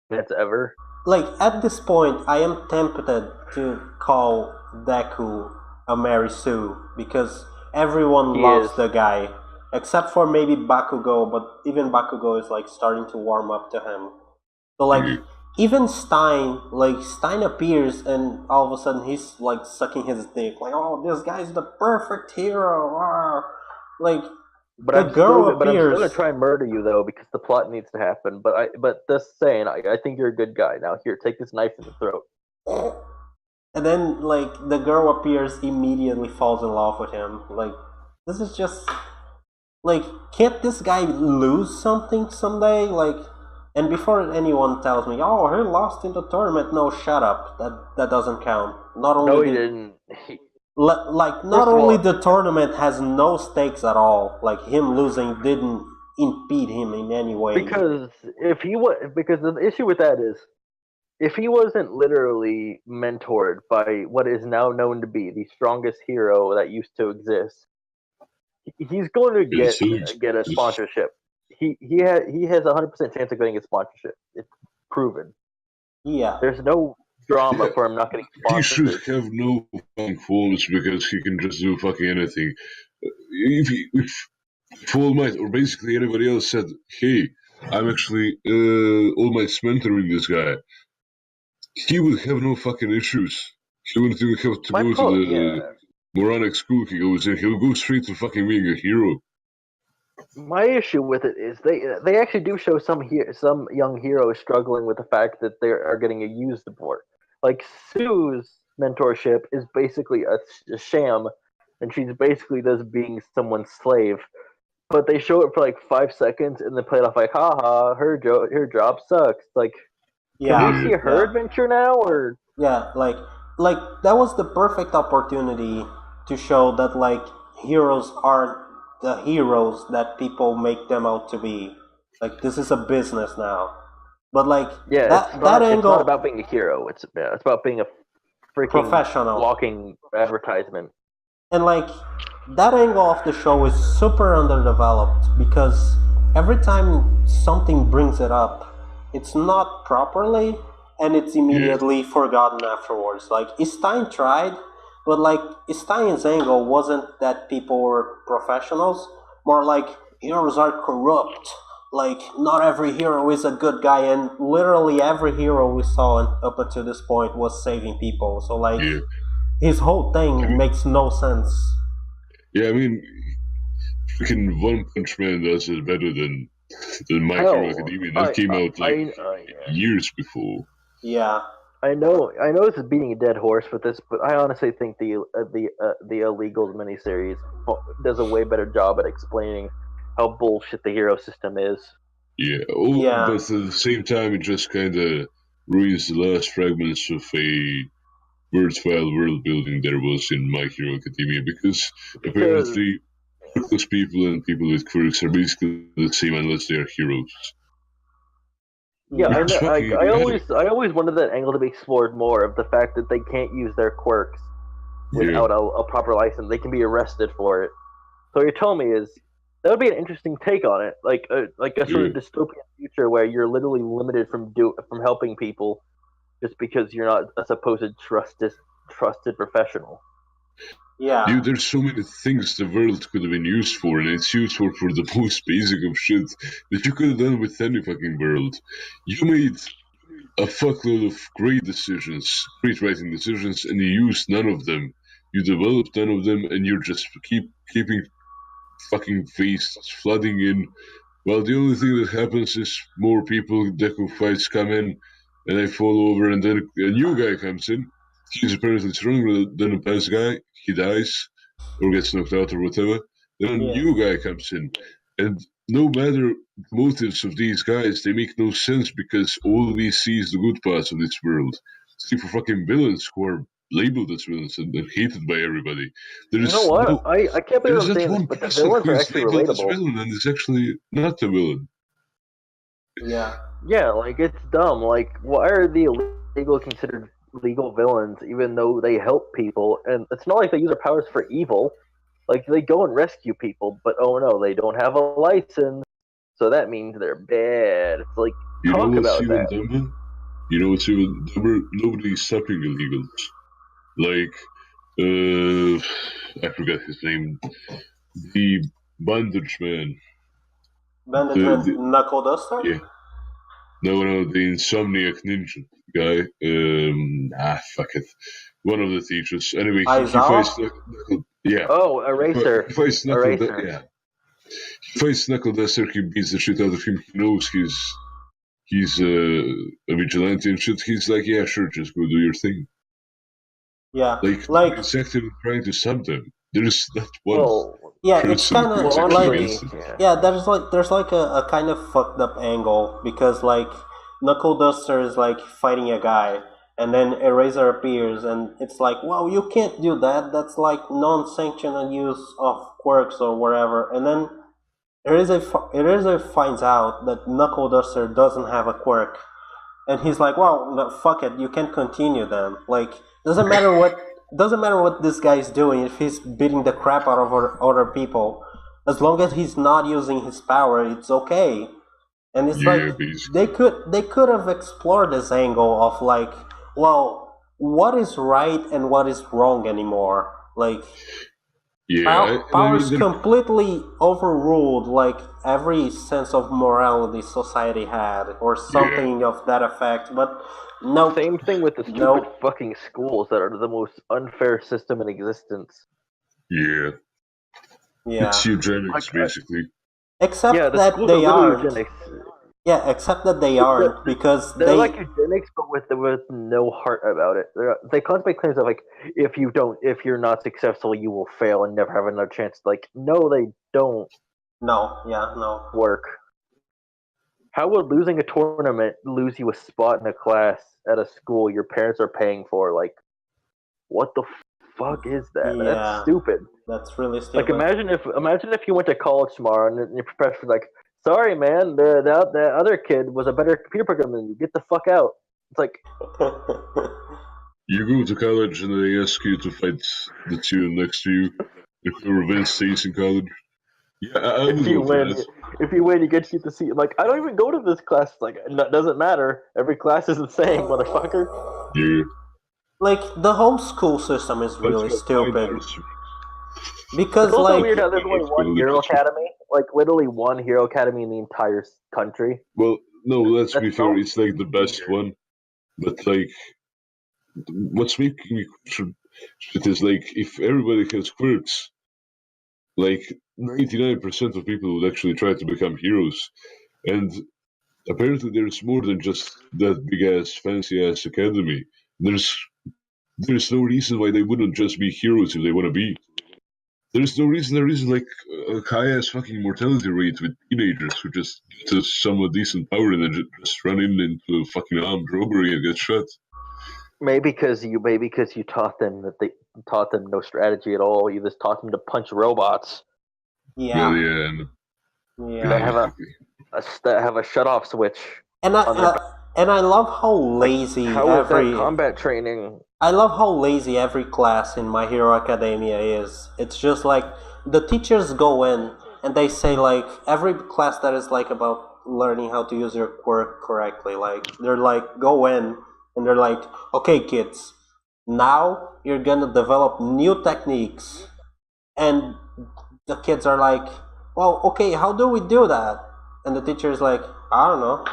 through ever. Like, at this point, I am tempted to call Deku a Mary Sue, because everyone He loves is. the guy, except for maybe Bakugo, but even Bakugo is like starting to warm up to him. So like Yeah. even Stein appears and all of a sudden he's like sucking his dick, like, oh, this guy's the perfect hero. Like But the girl I'm still appears. gonna try and murder you though because the plot needs to happen. But just saying, I think you're a good guy. Now here, take this knife in the throat. And then like the girl appears, immediately falls in love with him. Like this is just like, can't this guy lose something someday? Like, and before anyone tells me, oh, he lost in the tournament, no, shut up. That doesn't count. Not only No, he didn't. like not First of only all- the tournament has no stakes at all. Like him losing didn't impede him in any way. Because because the issue with that is if he wasn't literally mentored by what is now known to be the strongest hero that used to exist, he's going to It's get a sponsorship. He has 100% chance of getting a sponsorship. It's proven. Yeah. There's no drama Yeah. for him not getting He should sponsored. have no fucking qualms because he can just do fucking anything. If All Might or basically anybody else said, "Hey, I'm actually All Might's mentoring this guy," he would have no fucking issues. He wouldn't even have to go to the moronic school he goes in. He'll go straight to fucking being a hero. My issue with it is they actually do show some young heroes struggling with the fact that they are getting used more. Like Sue's mentorship is basically a sham, and she's basically just being someone's slave. But they show it for like 5 seconds and then play it off like, haha, her job sucks. Like, Yeah. can we see her Yeah. adventure now, or Yeah, like that was the perfect opportunity to show that like heroes aren't the heroes that people make them out to be. Like this is a business now. But like yeah, that it's not angle about being a hero. It's about being a freaking professional. walking advertisement. And like that angle of the show is super underdeveloped because every time something brings it up, it's not properly and it's immediately forgotten afterwards. Like Stein tried, but like Stein's angle wasn't that people were professionals, more like heroes are corrupt. Like not every hero is a good guy, and literally every hero we saw up until this point was saving people. So like his whole thing makes no sense. Yeah, I mean, freaking One Punch Man does it better than My Hero Academia. That came out like years before. Yeah. I know this is beating a dead horse with this, but I honestly think the Illegals miniseries does a way better job at explaining how bullshit the hero system is. Yeah, but at the same time, it just kind of ruins the last fragments of a worthwhile world building there was in My Hero Academia because apparently those people and people with quirks are basically the same unless they are heroes. Yeah, I know. I always wanted that angle to be explored more of the fact that they can't use their quirks without a proper license. They can be arrested for it. So what you're telling me is that would be an interesting take on it, like a sort of dystopian future where you're literally limited from helping people just because you're not a supposed trusted professional. Yeah. Dude, there's so many things the world could have been used for, and it's used for the most basic of shit that you could have done with any fucking world. You made a fuckload of great writing decisions, and you used none of them. You developed none of them, and you're just keeping fucking wastes flooding in. Well, the only thing that happens is more people, Deku fights come in, and they fall over, and then a new guy comes in. He's apparently stronger than the past guy. He dies, or gets knocked out, or whatever. Then a new guy comes in, and no matter the motives of these guys, they make no sense because all we see is the good parts of this world. See for fucking villains who are labeled as villains and hated by everybody. You know what? I can't believe I'm saying this, but the villains are actually relatable. Villain and is actually not the villain. Yeah. Yeah, like it's dumb. Like, why are the illegal considered legal villains, even though they help people? And it's not like they use their powers for evil. Like they go and rescue people, but oh no, they don't have a license, so that means they're bad. It's like talk about that. Dumber? You know what's even dumber? Nobody's stopping illegals. Like I forgot his name. The bandage man. Bandagement Knuckle Duster? Yeah. No, the Insomniac Ninja guy. Fuck it. One of the teachers. Anyway, he fights Knuckle. Yeah. Oh, Eraser. He fights Knuckle. Eraser. Yeah. He fights Knuckle Duster. He beats the shit out of him. He knows he's a vigilante and shit. He's like, yeah, sure, just go do your thing. Yeah, like it's actively trying to stop them. There's not one. Well, yeah, it's kind of like yeah. There's like a kind of fucked up angle because like Knuckle Duster is like fighting a guy, and then Eraser appears, and it's like, wow, you can't do that. That's like non-sanctioned use of quirks or whatever. And then Eraser finds out that Knuckle Duster doesn't have a quirk, and he's like, well, no, fuck it, you can continue then. Like, doesn't matter what this guy's doing, if he's beating the crap out of other people, as long as he's not using his power, it's okay. And it's like they could have explored this angle of like, well, what is right and what is wrong anymore? Like, power's completely overruled like every sense of morality society had, or something of that effect. But no. Same thing with the stupid fucking schools that are the most unfair system in existence. Yeah. It's eugenics, basically. Except that they aren't. Eugenics. Yeah, except that they aren't, because they're like eugenics, but with no heart about it. They constantly claim that like if you're not successful, you will fail and never have another chance. Like, no, they don't. No. Work. How would losing a tournament lose you a spot in a class at a school your parents are paying for? Like, what the fuck is that? Yeah, that's stupid. That's really stupid. Like, imagine if you went to college tomorrow and your professor's like, sorry, man, the other kid was a better computer programmer than you. Get the fuck out. It's like... You go to college and they ask you to fight the two next to you. If your event stays in college. Yeah, if you win, you get to see. Like, I don't even go to this class. Like, it doesn't matter. Every class is the same, motherfucker. Yeah. Like, the whole school system is really stupid. Because, it's also like, weird how there's only one Hero Academy. Like, literally one Hero Academy in the entire country. Well, no, let's be fair. It's like the best one. But, like, what's making me question shit is, like, if everybody has quirks, like, 99% of people would actually try to become heroes. And apparently there's more than just that big-ass, fancy-ass academy. There's no reason why they wouldn't just be heroes if they want to be. There's no reason there isn't, like, a high-ass fucking mortality rate with teenagers who just get somewhat decent power and then just run into a fucking armed robbery and get shot. Maybe because you taught them no strategy at all. You just taught them to punch robots. Yeah. They have a shut-off switch. And I love how lazy that combat training? I love how lazy every class in My Hero Academia is. It's just like the teachers go in and they say, like, every class that is like about learning how to use your quirk correctly, like, they're like, go in and they're like, okay, kids, now you're gonna develop new techniques. And the kids are like, well, okay, how do we do that? And the teacher's like, I don't know.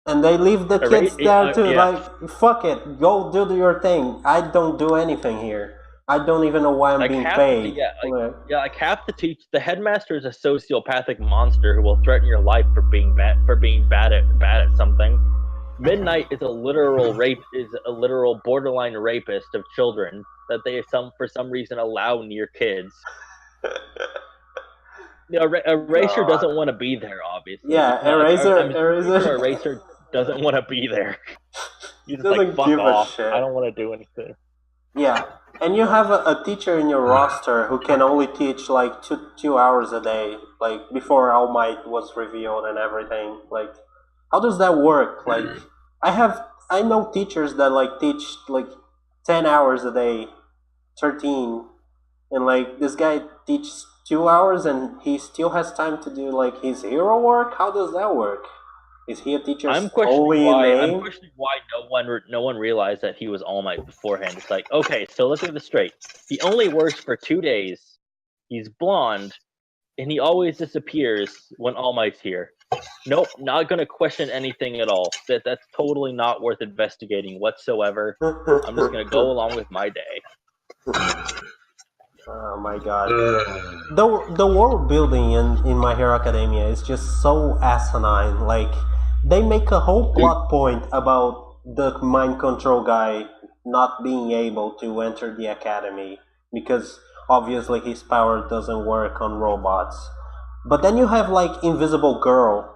And they leave the kids there to like, fuck it, go do your thing. I don't do anything here. I don't even know why I'm being paid. Half the headmaster is a sociopathic monster who will threaten your life for being bad at something. Midnight is a literal borderline rapist of children that they for some reason allow near kids. Eraser doesn't want to be there, obviously. Yeah, Eraser doesn't want to be there. He's just like, fuck off. I don't want to do anything. Yeah, and you have a teacher in your roster who can only teach like two hours a day, like before All Might was revealed and everything. Like, how does that work? Like, I know teachers that like teach like 10 hours a day, 13, and like this guy teaches 2 hours and he still has time to do like his hero work. How does that work? Is he a teacher I'm only in name? I'm questioning why no one realized that he was All Might beforehand. It's like, okay, so let's get this straight. He only works for 2 days. He's blonde, and he always disappears when All Might's here. Nope, not gonna question anything at all. That's totally not worth investigating whatsoever. I'm just gonna go along with my day. Oh my god. The world building in My Hero Academia is just so asinine. Like, they make a whole plot point about the mind control guy not being able to enter the academy because obviously his power doesn't work on robots. But then you have like Invisible Girl.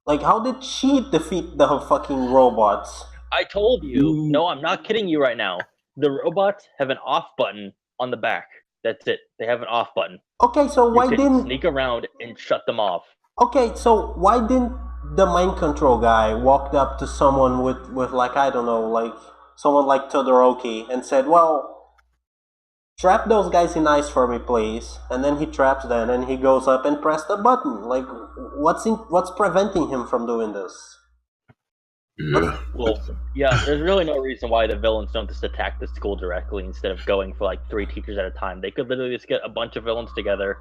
Like, how did she defeat the fucking robots? I told you. No, I'm not kidding you right now. The robots have an off button on the back. That's it. They have an off button. Okay, so why you can didn't sneak around and shut them off? Okay, so why didn't the mind control guy walk up to someone with like, I don't know, like someone like Todoroki and said, well, trap those guys in ice for me, please. And then he traps them and he goes up and press the button. Like, what's preventing him from doing this? Yeah. Well, yeah, there's really no reason why the villains don't just attack the school directly instead of going for like 3 teachers at a time. They could literally just get a bunch of villains together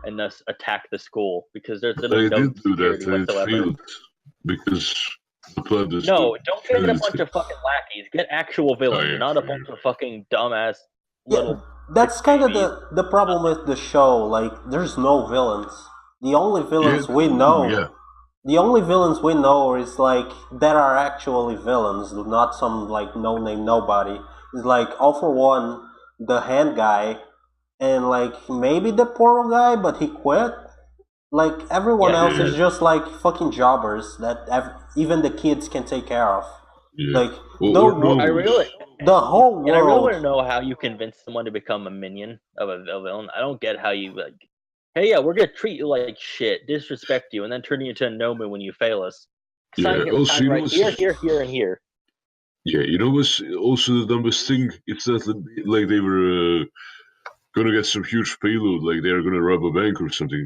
and thus attack the school because there's literally no security whatsoever. Failed because the plan is No, don't get a bunch of fucking lackeys. Get actual villains, not a bunch of fucking dumbass little. That's kind of the problem with the show. Like, there's no villains. The only villains we know. Yeah. The only villains we know is like that are actually villains, not some like no-name nobody. It's like All For One, the hand guy, and like maybe the portal guy, but he quit. Like everyone else is just like fucking jobbers that even the kids can take care of. Yeah. Like the whole world. And I really want to know how you convince someone to become a minion of a villain. I don't get how you like. Hey, yeah, we're gonna treat you like shit, disrespect you, and then turn you into a Nomu when you fail us. Sign right here, and here. Yeah, you know what's also the dumbest thing? It's that like they were gonna get some huge payload, like they were gonna rob a bank or something.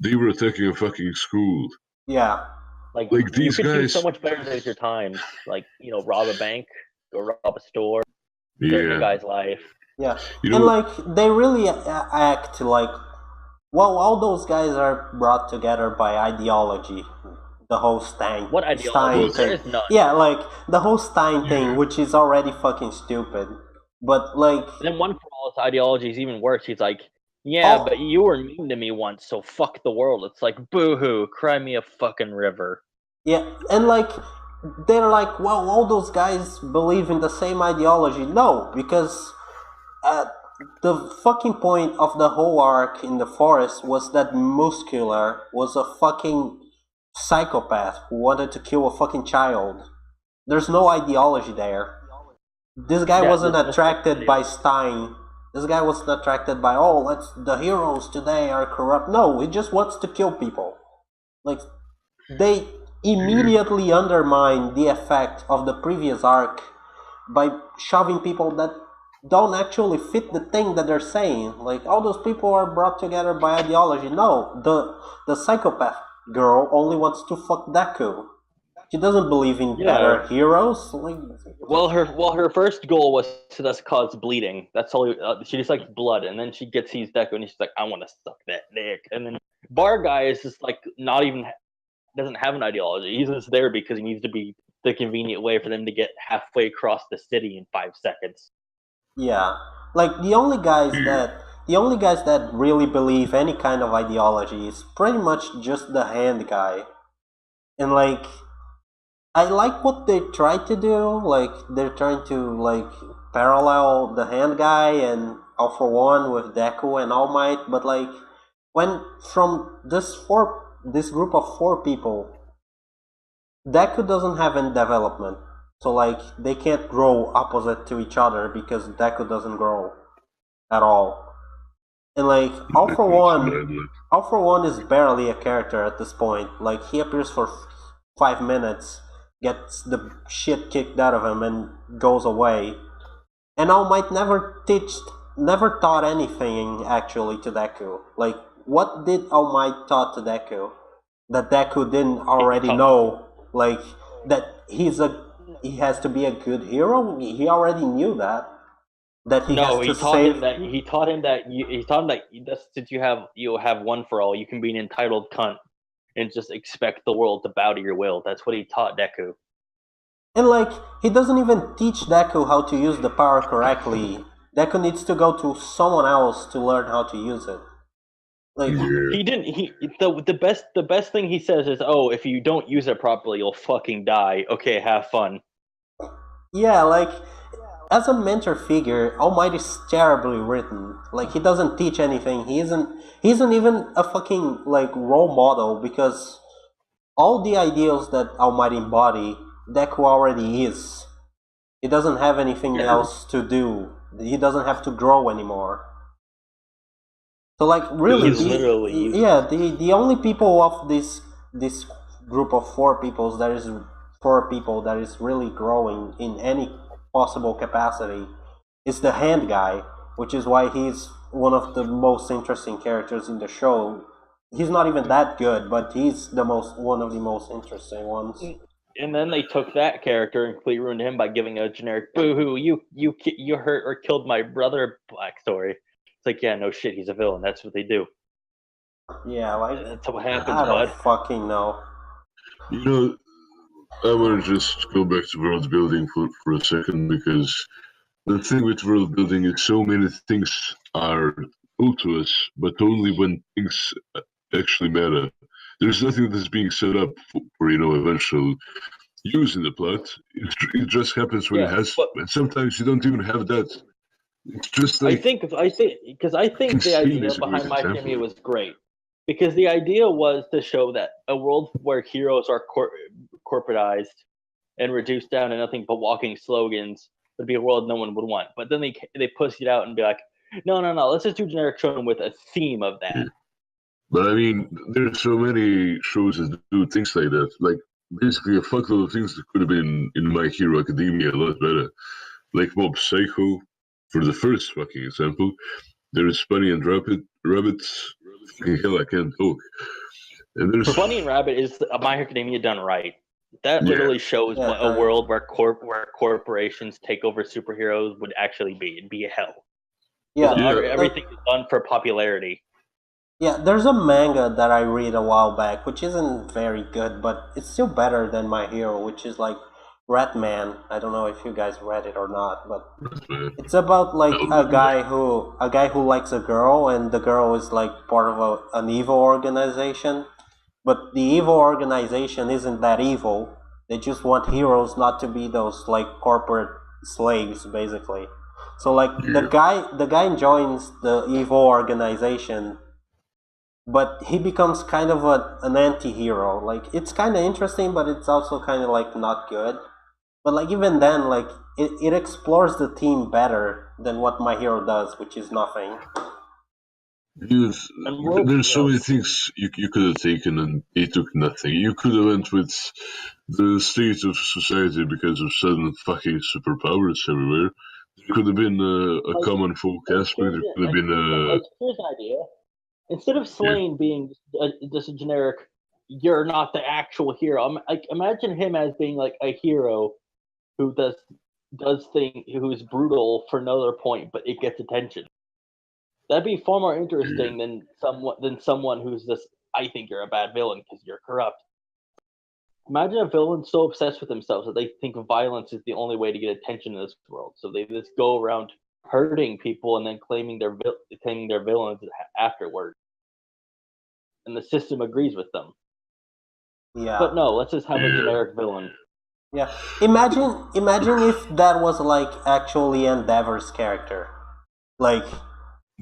They were attacking a fucking school. Yeah. Like these you could do guys so much better with your time. Like, rob a bank, go rob a store, threaten a guy's life. Yeah. And like they really act like, well, all those guys are brought together by ideology. The whole Stein. What ideology? There is none. Yeah, like the whole Stein thing, which is already fucking stupid. But like, then One For All's ideology is even worse. He's like, yeah, but you were mean to me once, so fuck the world. It's like, boo-hoo, cry me a fucking river. Yeah, and like, they're like, well, all those guys believe in the same ideology. No, because the fucking point of the whole arc in the forest was that Muscular was a fucking psychopath who wanted to kill a fucking child. There's no ideology there. This guy wasn't attracted by Stein. This guy wasn't attracted by, the heroes today are corrupt. No, he just wants to kill people. Like, they immediately undermine the effect of the previous arc by shoving people that don't actually fit the thing that they're saying. Like, all those people are brought together by ideology. No, the psychopath girl only wants to fuck Deku. She doesn't believe in better heroes. Like, her first goal was to just cause bleeding. That's all. She just likes blood, and then she sees Deku, and she's like, "I want to suck that dick." And then Bar Guy is just like doesn't have an ideology. He's just there because he needs to be the convenient way for them to get halfway across the city in 5 seconds. Yeah, like the only guys that really believe any kind of ideology is pretty much just the hand guy. And like, I like what they try to do. Like, they're trying to like parallel the hand guy and All For One with Deku and All Might, but like, when from this group of 4 people, Deku doesn't have any development. So like, they can't grow opposite to each other because Deku doesn't grow at all. And like, All For One is barely a character at this point. Like, he appears for 5 minutes, gets the shit kicked out of him, and goes away. And All Might never taught anything actually to Deku. Like, what did All Might taught to Deku that Deku didn't already know? like that he has to be a good hero. He already knew that he No, has he to taught save. him that. He taught him that since you have one for all, you can be an entitled cunt and just expect the world to bow to your will. That's what he taught Deku. And like he doesn't even teach Deku how to use the power correctly. Deku needs to go to someone else to learn how to use it. Like He didn't. The best thing he says is, "Oh, if you don't use it properly, you'll fucking die. Okay, have fun." yeah, like as a mentor figure, All Might is terribly written. Like he doesn't teach anything. He isn't even a fucking like role model because all the ideals that All Might embody, Deku already is. He doesn't have anything else to do. He doesn't have to grow anymore. So like really, the only people of this group of four peoples that is four people that is really growing in any possible capacity is the hand guy, which is why he's one of the most interesting characters in the show. He's not even that good, but he's one of the most interesting ones. And then they took that character and completely ruined him by giving a generic "boo-hoo, you hurt or killed my brother" backstory. It's like, yeah, no shit, he's a villain. That's what they do. Yeah, like that's what happens, I don't bud. fucking know. You know, I want to just go back to world building for a second, because the thing with world building is so many things are told to us, but only when things actually matter. There's nothing that's being set up for eventual use in the plot. It just happens when it has, and sometimes you don't even have that. It's just like I think the idea behind My Hero Academia was great, because the idea was to show that a world where heroes are corporatized and reduced down to nothing but walking slogans would be a world no one would want. But then they pussy it out and be like, no, let's just do generic shonen with a theme of that. Yeah. But I mean, there's so many shows that do things like that. Like basically a fuckload of things that could have been in My Hero Academia a lot better. Like Mob Psycho, for the first fucking example. There is Bunny and Rabbits. Fucking hell, I can't talk. And there's Bunny and Rabbit is My Hero Academia done right. That literally shows what a world where corporations take over superheroes would actually be. It'd be hell. Everything is done for popularity. Yeah, there's a manga that I read a while back, which isn't very good, but it's still better than My Hero, which is like Ratman. I don't know if you guys read it or not, but it's about like a guy who likes a girl, and the girl is like part of an evil organization. But the evil organization isn't that evil. They just want heroes not to be those like corporate slaves, basically. So like the guy joins the evil organization, but he becomes kind of an anti-hero. Like it's kind of interesting, but it's also kind of like not good. But like even then, like it explores the theme better than what My Hero does, which is nothing. There's so many things you could have taken, and they took nothing. You could have went with the state of society because of sudden fucking superpowers everywhere. There could have been a common folk aspect. There could have been a... Here's an idea. Instead of Slane being just a generic, you're not the actual hero. Like imagine him as being like a hero who does things, who's brutal for another point, but it gets attention. That'd be far more interesting than someone who's just, I think you're a bad villain because you're corrupt. Imagine a villain so obsessed with themselves that they think violence is the only way to get attention in this world. So they just go around hurting people and then claiming they're villains afterward. And the system agrees with them. Yeah. But no, let's just have a generic villain. Yeah. Imagine if that was like actually Endeavor's character. Like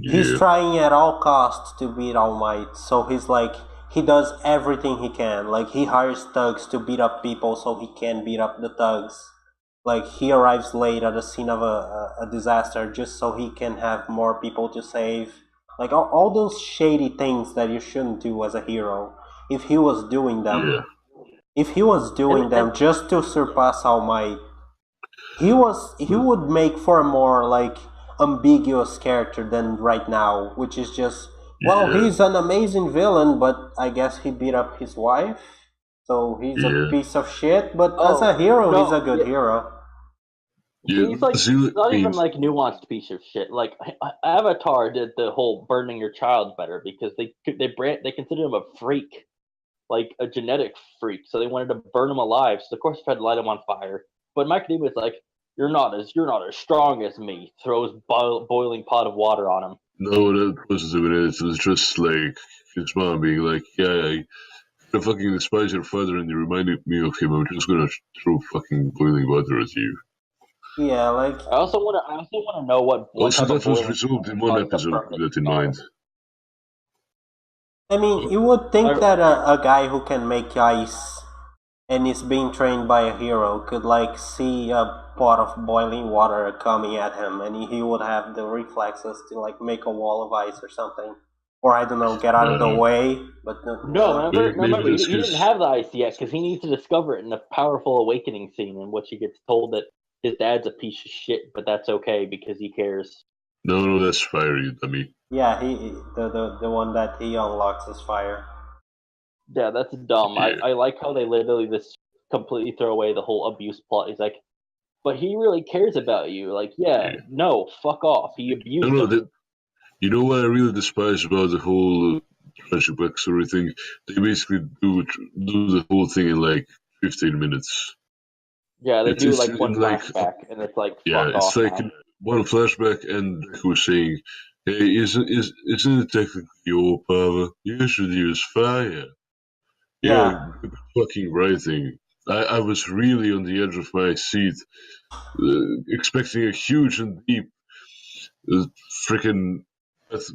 he's trying at all costs to beat All Might, so he's like he does everything he can. Like he hires thugs to beat up people so he can beat up the thugs. Like he arrives late at the scene of a disaster just so he can have more people to save. Like all those shady things that you shouldn't do as a hero. If he was doing them, just to surpass All Might, he would make for a more like ambiguous character than right now, which is just he's an amazing villain, but I guess he beat up his wife, So he's Yeah. a piece of shit, but as a hero, he's a good hero. Yeah, He's like Zero not even means- like nuanced piece of shit. Like Avatar did the whole burning your child better because they considered him a freak, like a genetic freak. So they wanted to burn him alive. So of course they tried to light him on fire. But Macadamia's like, you're not as strong as me. Throws boiling pot of water on him. No, that wasn't doing it. It was just like his mom being like, "Yeah, I fucking despise your father, and you reminded me of him. I'm just gonna throw fucking boiling water at you." Yeah, like I also want to know what Also, type of that was boiling resolved in one caused the episode. burn With of that in the mind. I mean, you would think that a guy who can make ice and is being trained by a hero could like see a pot of boiling water coming at him, and he would have the reflexes to like make a wall of ice or something, or I don't know, get out of the way. But No, remember Maybe he that's didn't have the ice yet because he needs to discover it in a powerful awakening scene in which he gets told that his dad's a piece of shit, but that's okay because he cares. No, that's fire, you dummy. yeah, the one that he unlocks is fire. Yeah, that's dumb. Yeah. I like how they literally just completely throw away the whole abuse plot. He's like, but he really cares about you. Like, yeah, no, fuck off. He abused him. You know what I really despise about the whole tragic backstory thing? They basically do the whole thing in like 15 minutes. Yeah, they do It's like one in, like, flashback, and it's like, Yeah, fuck it's off like now. one flashback, and Deku was saying, "Hey, isn't it technically your power? You should use fire." Yeah, good fucking writing. I was really on the edge of my seat, expecting a huge and deep freaking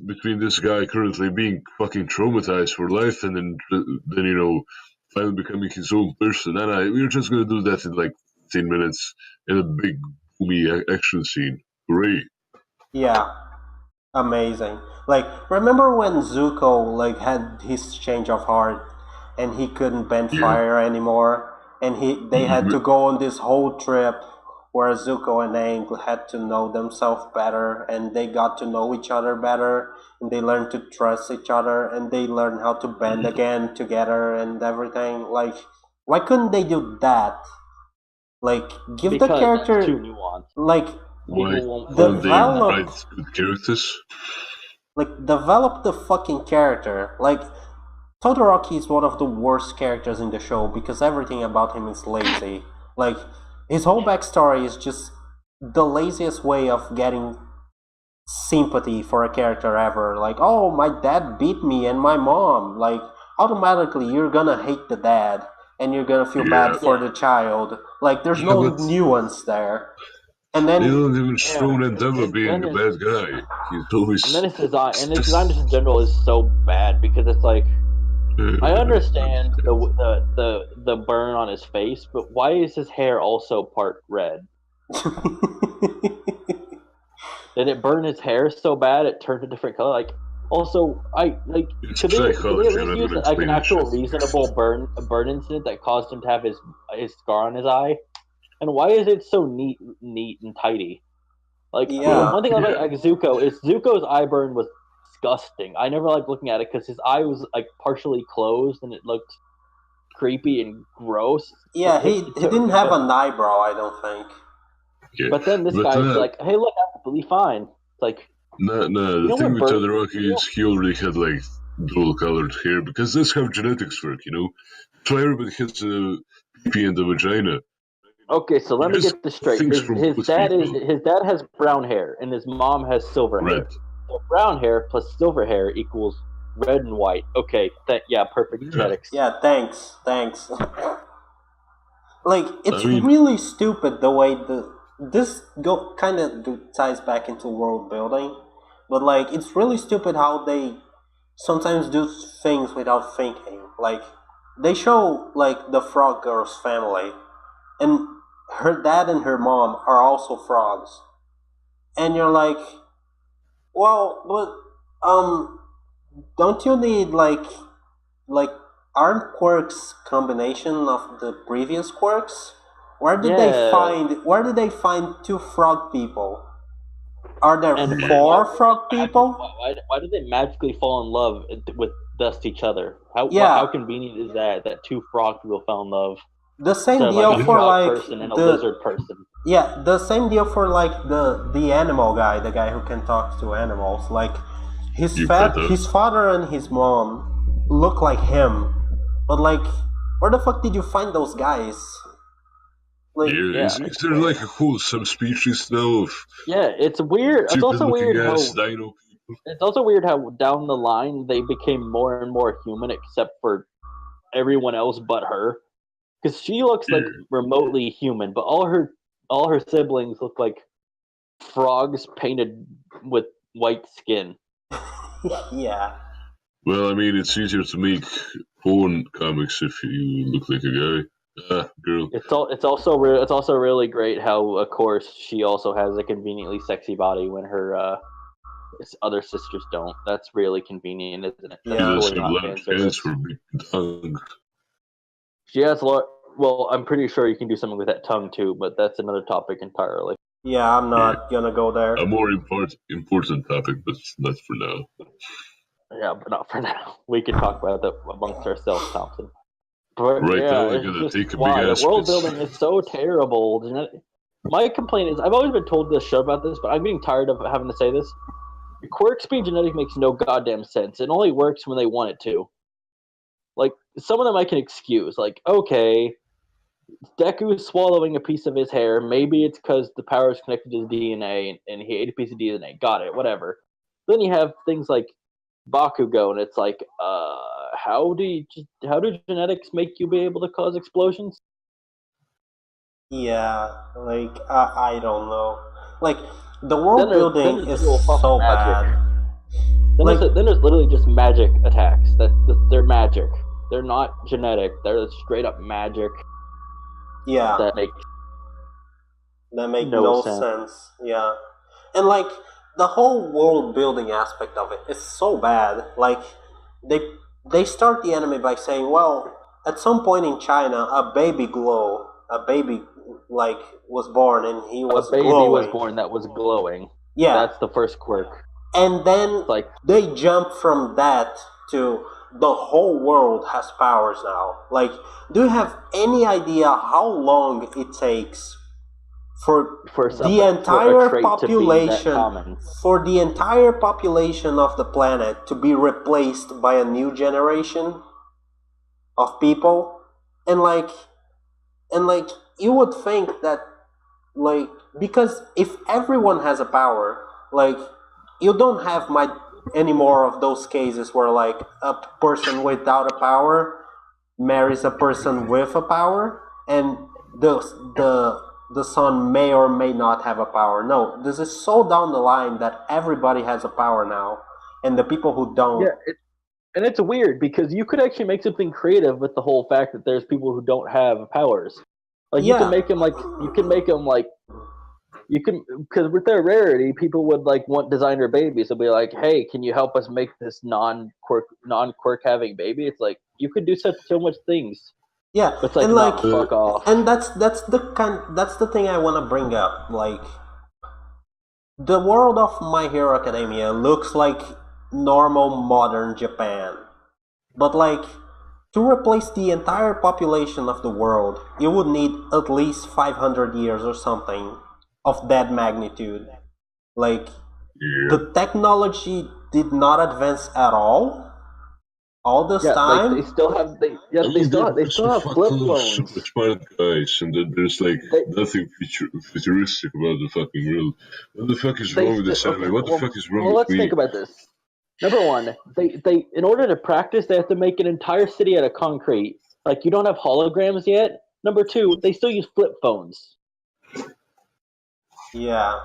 between this guy currently being fucking traumatized for life, and then finally becoming his own person. And we were just gonna do that in like 15 minutes in a big boomy action scene. Hooray! Yeah, amazing. Like, remember when Zuko like had his change of heart and he couldn't bend fire anymore, and they had to go on this whole trip where Zuko and Aang had to know themselves better, and they got to know each other better, and they learned to trust each other, and they learned how to bend again together and everything. Like, why couldn't they do that? Like, give Because the character that's too nuanced. like Why won't don't they develop write good characters? like develop the fucking character. Like, Todoroki is one of the worst characters in the show because everything about him is lazy. Like, his whole backstory is just the laziest way of getting sympathy for a character ever. Like, oh, my dad beat me and my mom. Like, automatically you're gonna hate the dad and you're gonna feel bad for the child. Like, there's no nuance there. And then they don't even show Endeavor being a bad guy. He's always. And then his design just in general is so bad because it's like, I understand the burn on his face, but why is his hair also part red? Did it burn his hair so bad it turned a different color? Like, also, could they at least use like an actual reasonable burn incident that caused him to have his scar on his eye? And why is it so neat and tidy? Like, one thing I like Zuko is Zuko's eye burn was disgusting. I never liked looking at it because his eye was like partially closed and it looked creepy and gross. Yeah, he didn't have an eyebrow, I don't think. Yeah. But then this guy's like, hey, look, I'm completely fine. It's like, no. The thing with Todoroki is he already had like dual colored hair because that's how genetics work, you know. So everybody has a pee and a vagina. Okay, so let me get this straight. His dad has brown hair and his mom has silver hair. So brown hair plus silver hair equals red and white. Okay, perfect genetics. Yeah, thanks. Like, it's really stupid the way this kind of ties back into world building, but like, it's really stupid how they sometimes do things without thinking. Like, they show like the frog girl's family, and her dad and her mom are also frogs, and you're like, well, but don't you need like aren't quirks combination of the previous quirks? Where did they find two frog people? Are there four frog people? Why do they magically fall in love with dust each other. How convenient is that two frog people fell in love? The same So, deal a for frog like person and a lizard person. Yeah, the same deal for like the animal guy, the guy who can talk to animals. Like his father and his mom look like him, but like, where the fuck did you find those guys? Like, is there like a whole subspecies now of? Yeah, it's weird. It's also weird how dino people. It's also weird how down the line they became more and more human, except for everyone else but her, because she looks like remotely human, but all her siblings look like frogs painted with white skin. Yeah. Well, I mean, it's easier to make porn comics if you look like a guy. Girl. It's also really great how, of course, she also has a conveniently sexy body when her other sisters don't. That's really convenient, isn't it? Yeah. That's totally not fan service. For big tongue. She has a lot. Well, I'm pretty sure you can do something with that tongue too, but that's another topic entirely. Yeah, I'm not gonna go there. A more important topic, but not for now. Yeah, but not for now. We can talk about that amongst ourselves, Thompson. But, right now, it's I'm gonna just, take a wow, big ass. The world building is so terrible. My complaint is, I've always been told this show about this, but I'm getting tired of having to say this. Quirk speed genetic makes no goddamn sense. It only works when they want it to. Like, some of them I can excuse. Like, okay, Deku's swallowing a piece of his hair. Maybe it's because the power is connected to his DNA, and he ate a piece of DNA. Got it, whatever. Then you have things like Bakugo, and it's like, how do genetics make you be able to cause explosions? Yeah, like, I don't know. Like, the world building is so bad. Then there's literally just magic attacks. They're magic. They're not genetic. They're straight up magic. Yeah. That make no sense. Yeah. And like the whole world building aspect of it is so bad. Like they start the anime by saying, well, at some point in China, a baby like was born and he was glowing. A baby was born that was glowing. Yeah. That's the first quirk. And then like they jump from that to the whole world has powers now. Like, do you have any idea how long it takes for the entire population of the planet to be replaced by a new generation of people? And like you would think that, like, because if everyone has a power, like, you don't have any more of those cases where like a person without a power marries a person with a power, and the son may or may not have a power. No, this is so down the line that everybody has a power now, and the people who don't. Yeah, and it's weird because you could actually make something creative with the whole fact that there's people who don't have powers. Like you can make them because with their rarity, people would like want designer babies. They'll be like, "Hey, can you help us make this non-quirk having baby?" It's like you could do so much things. Yeah, it's like, and like, fuck off. And that's the thing I want to bring up. Like, the world of My Hero Academia looks like normal modern Japan, but like, to replace the entire population of the world, you would need at least 500 years or something of that magnitude. Like, the technology did not advance at all this time. Like they still have flip phones. Super smart guys, and then there's like nothing futuristic about the fucking world. What the fuck is wrong with this anime? What the fuck is wrong with me? Let's think about this. Number one, they in order to practice, they have to make an entire city out of concrete. Like, you don't have holograms yet. Number two, they still use flip phones. Yeah.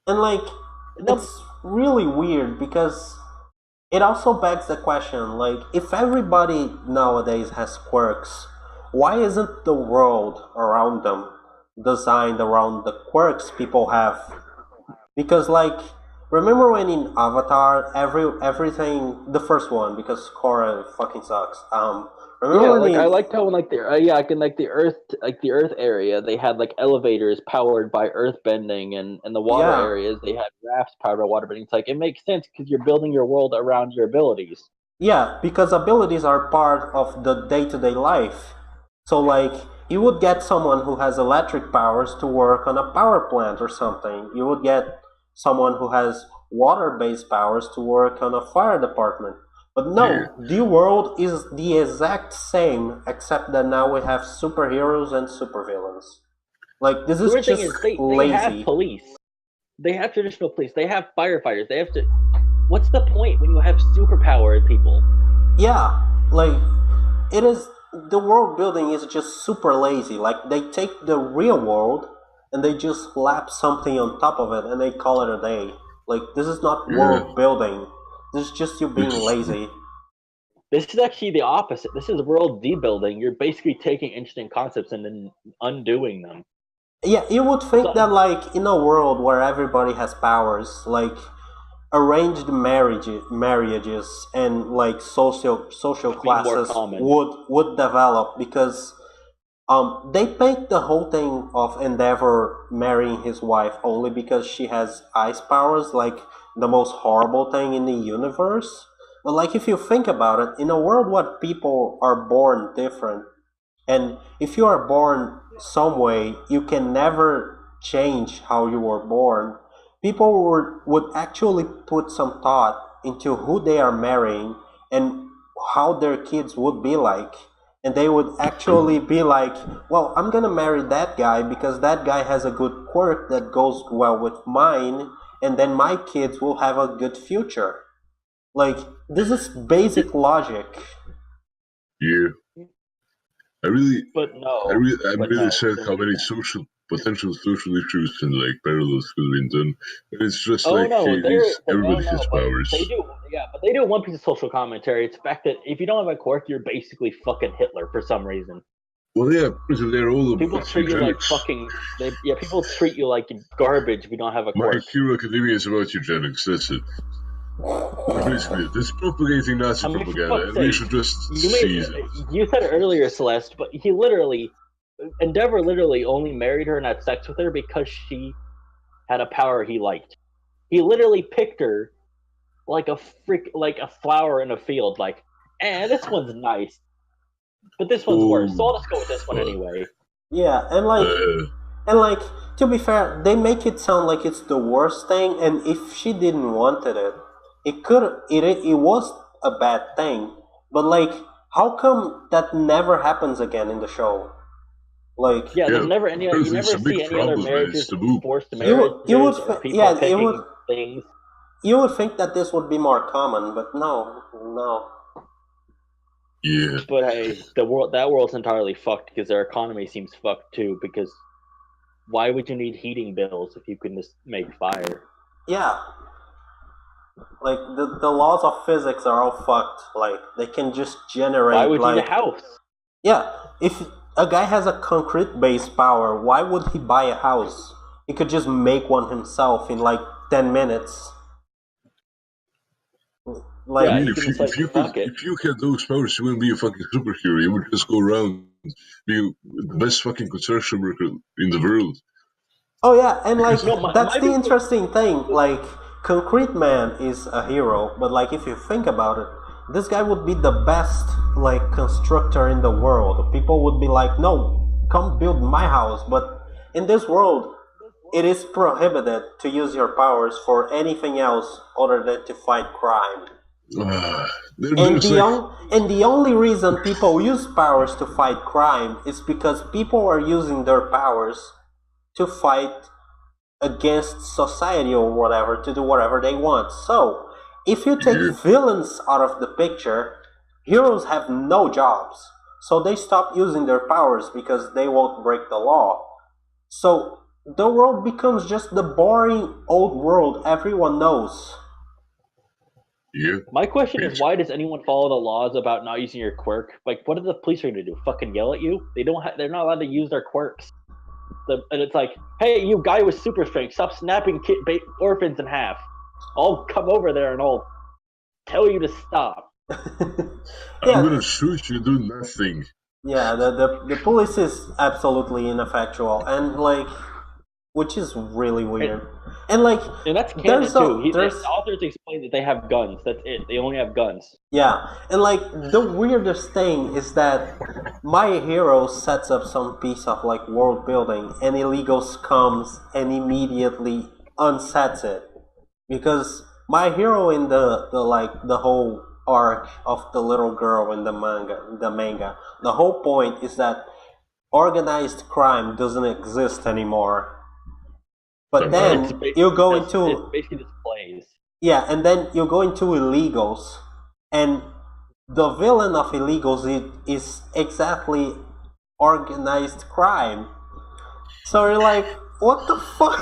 And like, it's really weird because it also begs the question, like, if everybody nowadays has quirks, why isn't the world around them designed around the quirks people have? Because, like, remember when in Avatar, everything, the first one, because Korra fucking sucks. I liked how in the Earth area they had like elevators powered by earth bending, and the water areas they had rafts powered by water bending. It's like, it makes sense because you're building your world around your abilities. Yeah, because abilities are part of the day-to-day life. So like you would get someone who has electric powers to work on a power plant or something. You would get someone who has water-based powers to work on a fire department. But Yeah. no, the world is the exact same except that now we have superheroes and supervillains. Like this The is weird thing just is they have lazy. police. They have traditional police. They have firefighters. They have to. What's the point when you have superpowered people? Yeah, like it is the world building is just super lazy. Like they take the real world and they just slap something on top of it and they call it a day. Like this is not Yeah. world building. This is just you being Which is lazy. This is actually the opposite. This is world debuilding. You're basically taking interesting concepts and then undoing them. Yeah, you would think So- that like in a world where everybody has powers, like arranged marriages and like social Be more classes common. would develop because they paint the whole thing of Endeavor marrying his wife only because she has ice powers, like the most horrible thing in the universe. But like if you think about it, in a world where people are born different, and if you are born some way, you can never change how you were born. People would actually put some thought into who they are marrying and how their kids would be like. And they would actually be like, well, I'm gonna marry that guy because that guy has a good quirk that goes well with mine, and then my kids will have a good future. Like, this is basic logic. yeah. I'm really sad Don't how do many that. potential social issues and like parallels could have been done. And it's just Oh like, no, hey, everybody has but powers. they do. Yeah, but they do one piece of social commentary. It's the fact that if you don't have a quirk, you're basically fucking Hitler for some reason. Well, yeah, because they're all People about treat you like eugenics. fucking. People treat you like garbage if you don't have a My quirk. Hero Academia is about eugenics. That's it. Basically, this propagating Nazi I mean, for propaganda, fuck's and we sake, should just You seize it. you said it earlier, Celeste, but Endeavor literally only married her and had sex with her because she had a power he liked. He literally picked her like a flower in a field. Like, this one's nice, but this one's worse. So I'll just go with this one fuck. anyway. Yeah, and like to be fair, they make it sound like it's the worst thing, and if she didn't wanted it, it was a bad thing. But like, how come that never happens again in the show? Like, Yeah, there's Yeah, never any. because You it's never a big see any other problem, man. marriages, It's taboo. forced You marriages, would- you would or fi- people yeah, you taking would- things. you would think that this would be more common, but no. Yeah, But hey, that world's entirely fucked because their economy seems fucked too. Because why would you need heating bills if you can just make fire? Yeah, like the laws of physics are all fucked. Like they can just generate Why would you need like a house? yeah. If a guy has a concrete based power, why would he buy a house? He could just make one himself in like 10 minutes. Like Yeah, I mean, you can just, like, fuck it. if you had those powers, you wouldn't be a fucking superhero. You would just go around being the best fucking construction worker in the world. oh yeah, and like No, that's my the big- interesting thing. Like Concrete Man is a hero, but like if you think about it, this guy would be the best like constructor in the world. People would be like, "No, come build my house." But in this world, it is prohibited to use your powers for anything else other than to fight crime. And the only reason people use powers to fight crime is because people are using their powers to fight against society or whatever, to do whatever they want. So, if you take villains out of the picture, heroes have no jobs. So they stop using their powers because they won't break the law. So the world becomes just the boring old world everyone knows. Yeah. My question is, why does anyone follow the laws about not using your quirk? Like, what are the police going to do? Fucking yell at you? They're not allowed to use their quirks. And it's like, hey, you guy with super strength, stop snapping orphans in half. I'll come over there and I'll tell you to stop. I'm Yeah, gonna shoot you, do nothing. yeah. The police is absolutely ineffectual, and like which is really weird. And like, and that's canon too. there's The authors explain that they have guns. That's it. They only have guns. yeah, and like the weirdest thing is that my hero sets up some piece of like world building, and Illegals comes and immediately unsets it because my hero in the whole arc of the little girl in the manga, the whole point is that organized crime doesn't exist anymore. But then you go into it's basically displays. Yeah, and then you go into Illegals, and the villain of Illegals is exactly organized crime. So you're like, what the fuck?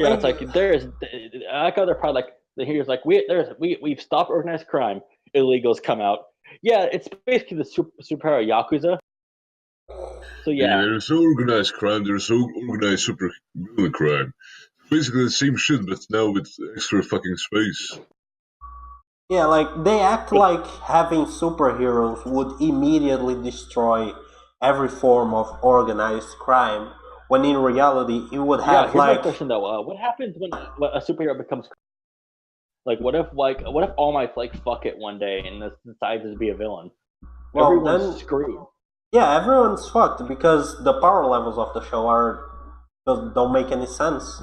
Yeah, it's like I like how they're probably like the heroes like we've stopped organized crime. Illegals come out. Yeah, it's basically the superhero Yakuza. So yeah, there's organized crime. There's organized super villain crime. Basically the same shit, but now with extra fucking space. Yeah, like they act like having superheroes would immediately destroy every form of organized crime, when in reality it would have here's like. My question though: what happens when a superhero becomes like? What if All Might's like fuck it one day and decides to be a villain? Well, everyone's screwed. Yeah, everyone's fucked because the power levels of the show don't make any sense.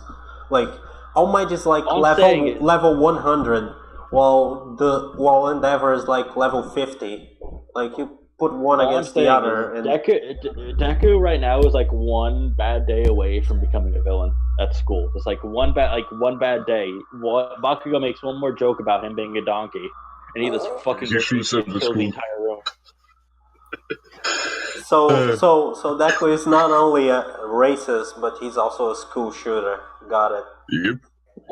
Like All Might is like level 100, while Endeavor is like level 50. Like you put one against the other. And Deku right now is like one bad day away from becoming a villain at school. It's like one bad day. Bakugo makes one more joke about him being a donkey, and he just fucking kills the entire room. So Deku is not only a racist, but he's also a school shooter. Got it. Yep.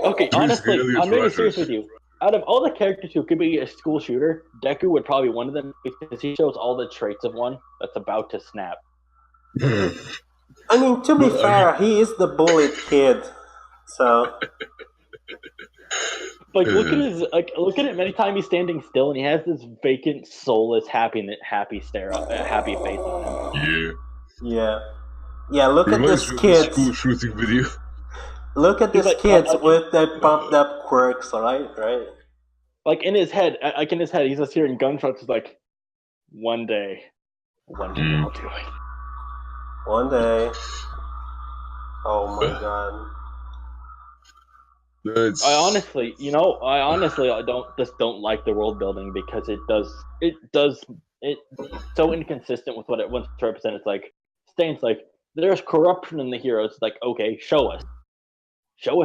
Okay, honestly, I'm being serious with you. Out of all the characters who could be a school shooter, Deku would probably be one of them because he shows all the traits of one that's about to snap. I mean, to be fair, he is the bullied kid, so. Like look at it. Many times he's standing still and he has this vacant, soulless, happy face on him. Yeah. Look at this kid. School shooting video. Look at this kid with the pumped up quirks, right? Like in his head, he's just hearing gunshots. He's like, one day I'll do it. One day. Oh my god. I honestly don't like the world building because it's so inconsistent with what it wants to represent. It's like Stain's like there's corruption in the heroes. It's like, okay, show us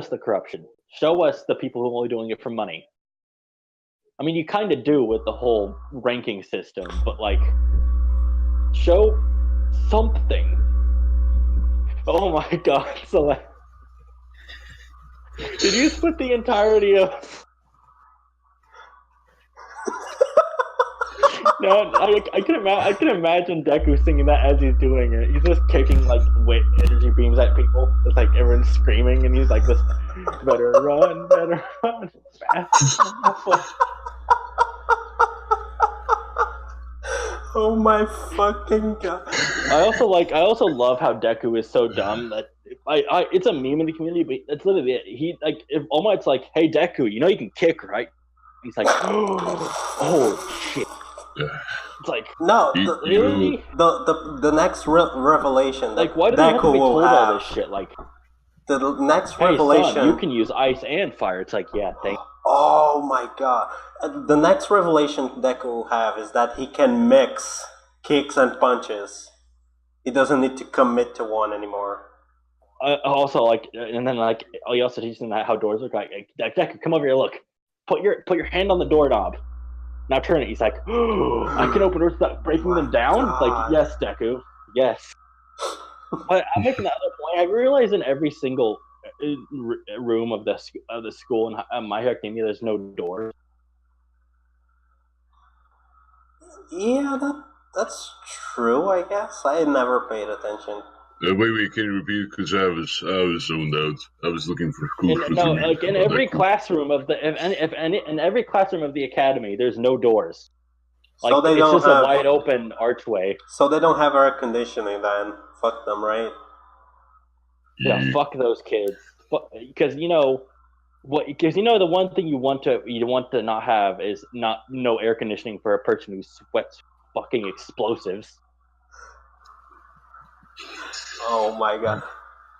the corruption, show us the people who are only doing it for money. I mean, you kind of do with the whole ranking system, but like show something. Oh my god, so like. Did you split the entirety of? No, I can imagine Deku singing that as he's doing it. He's just kicking like energy beams at people. It's like everyone's screaming, and he's like, "This better run, fast." Oh my fucking god! I also love how Deku is so dumb that. It's a meme in the community, but it's literally it. He like if All Might's like, "Hey Deku, you know you can kick, right?" He's like, "Oh shit!" It's like no, the next revelation. Like, why do they have to be told all this shit? Like, the next revelation, son, you can use ice and fire. It's like, yeah, thanks. Oh my god! The next revelation Deku will have is that he can mix kicks and punches. He doesn't need to commit to one anymore. Also, like, and then like, he also teaches them how doors look. Like, Deku, come over here. Look, put your hand on the doorknob. Now turn it. He's like, oh, I can open doors without breaking them down. God. Like, yes, Deku, yes. But I'm making the other point. I realize in every single room of the school in My Hero Academia, there's no doors. Yeah, that's true. I guess I never paid attention. Wait, can you repeat? Because I was zoned out. I was looking for cool. No, like in every classroom of in every classroom of the academy, there's no doors. Like, so it's just a wide open archway. So they don't have air conditioning then. Fuck them, right? Yeah, fuck those kids. Because Because the one thing you want to not have is no air conditioning for a person who sweats fucking explosives. Oh my god.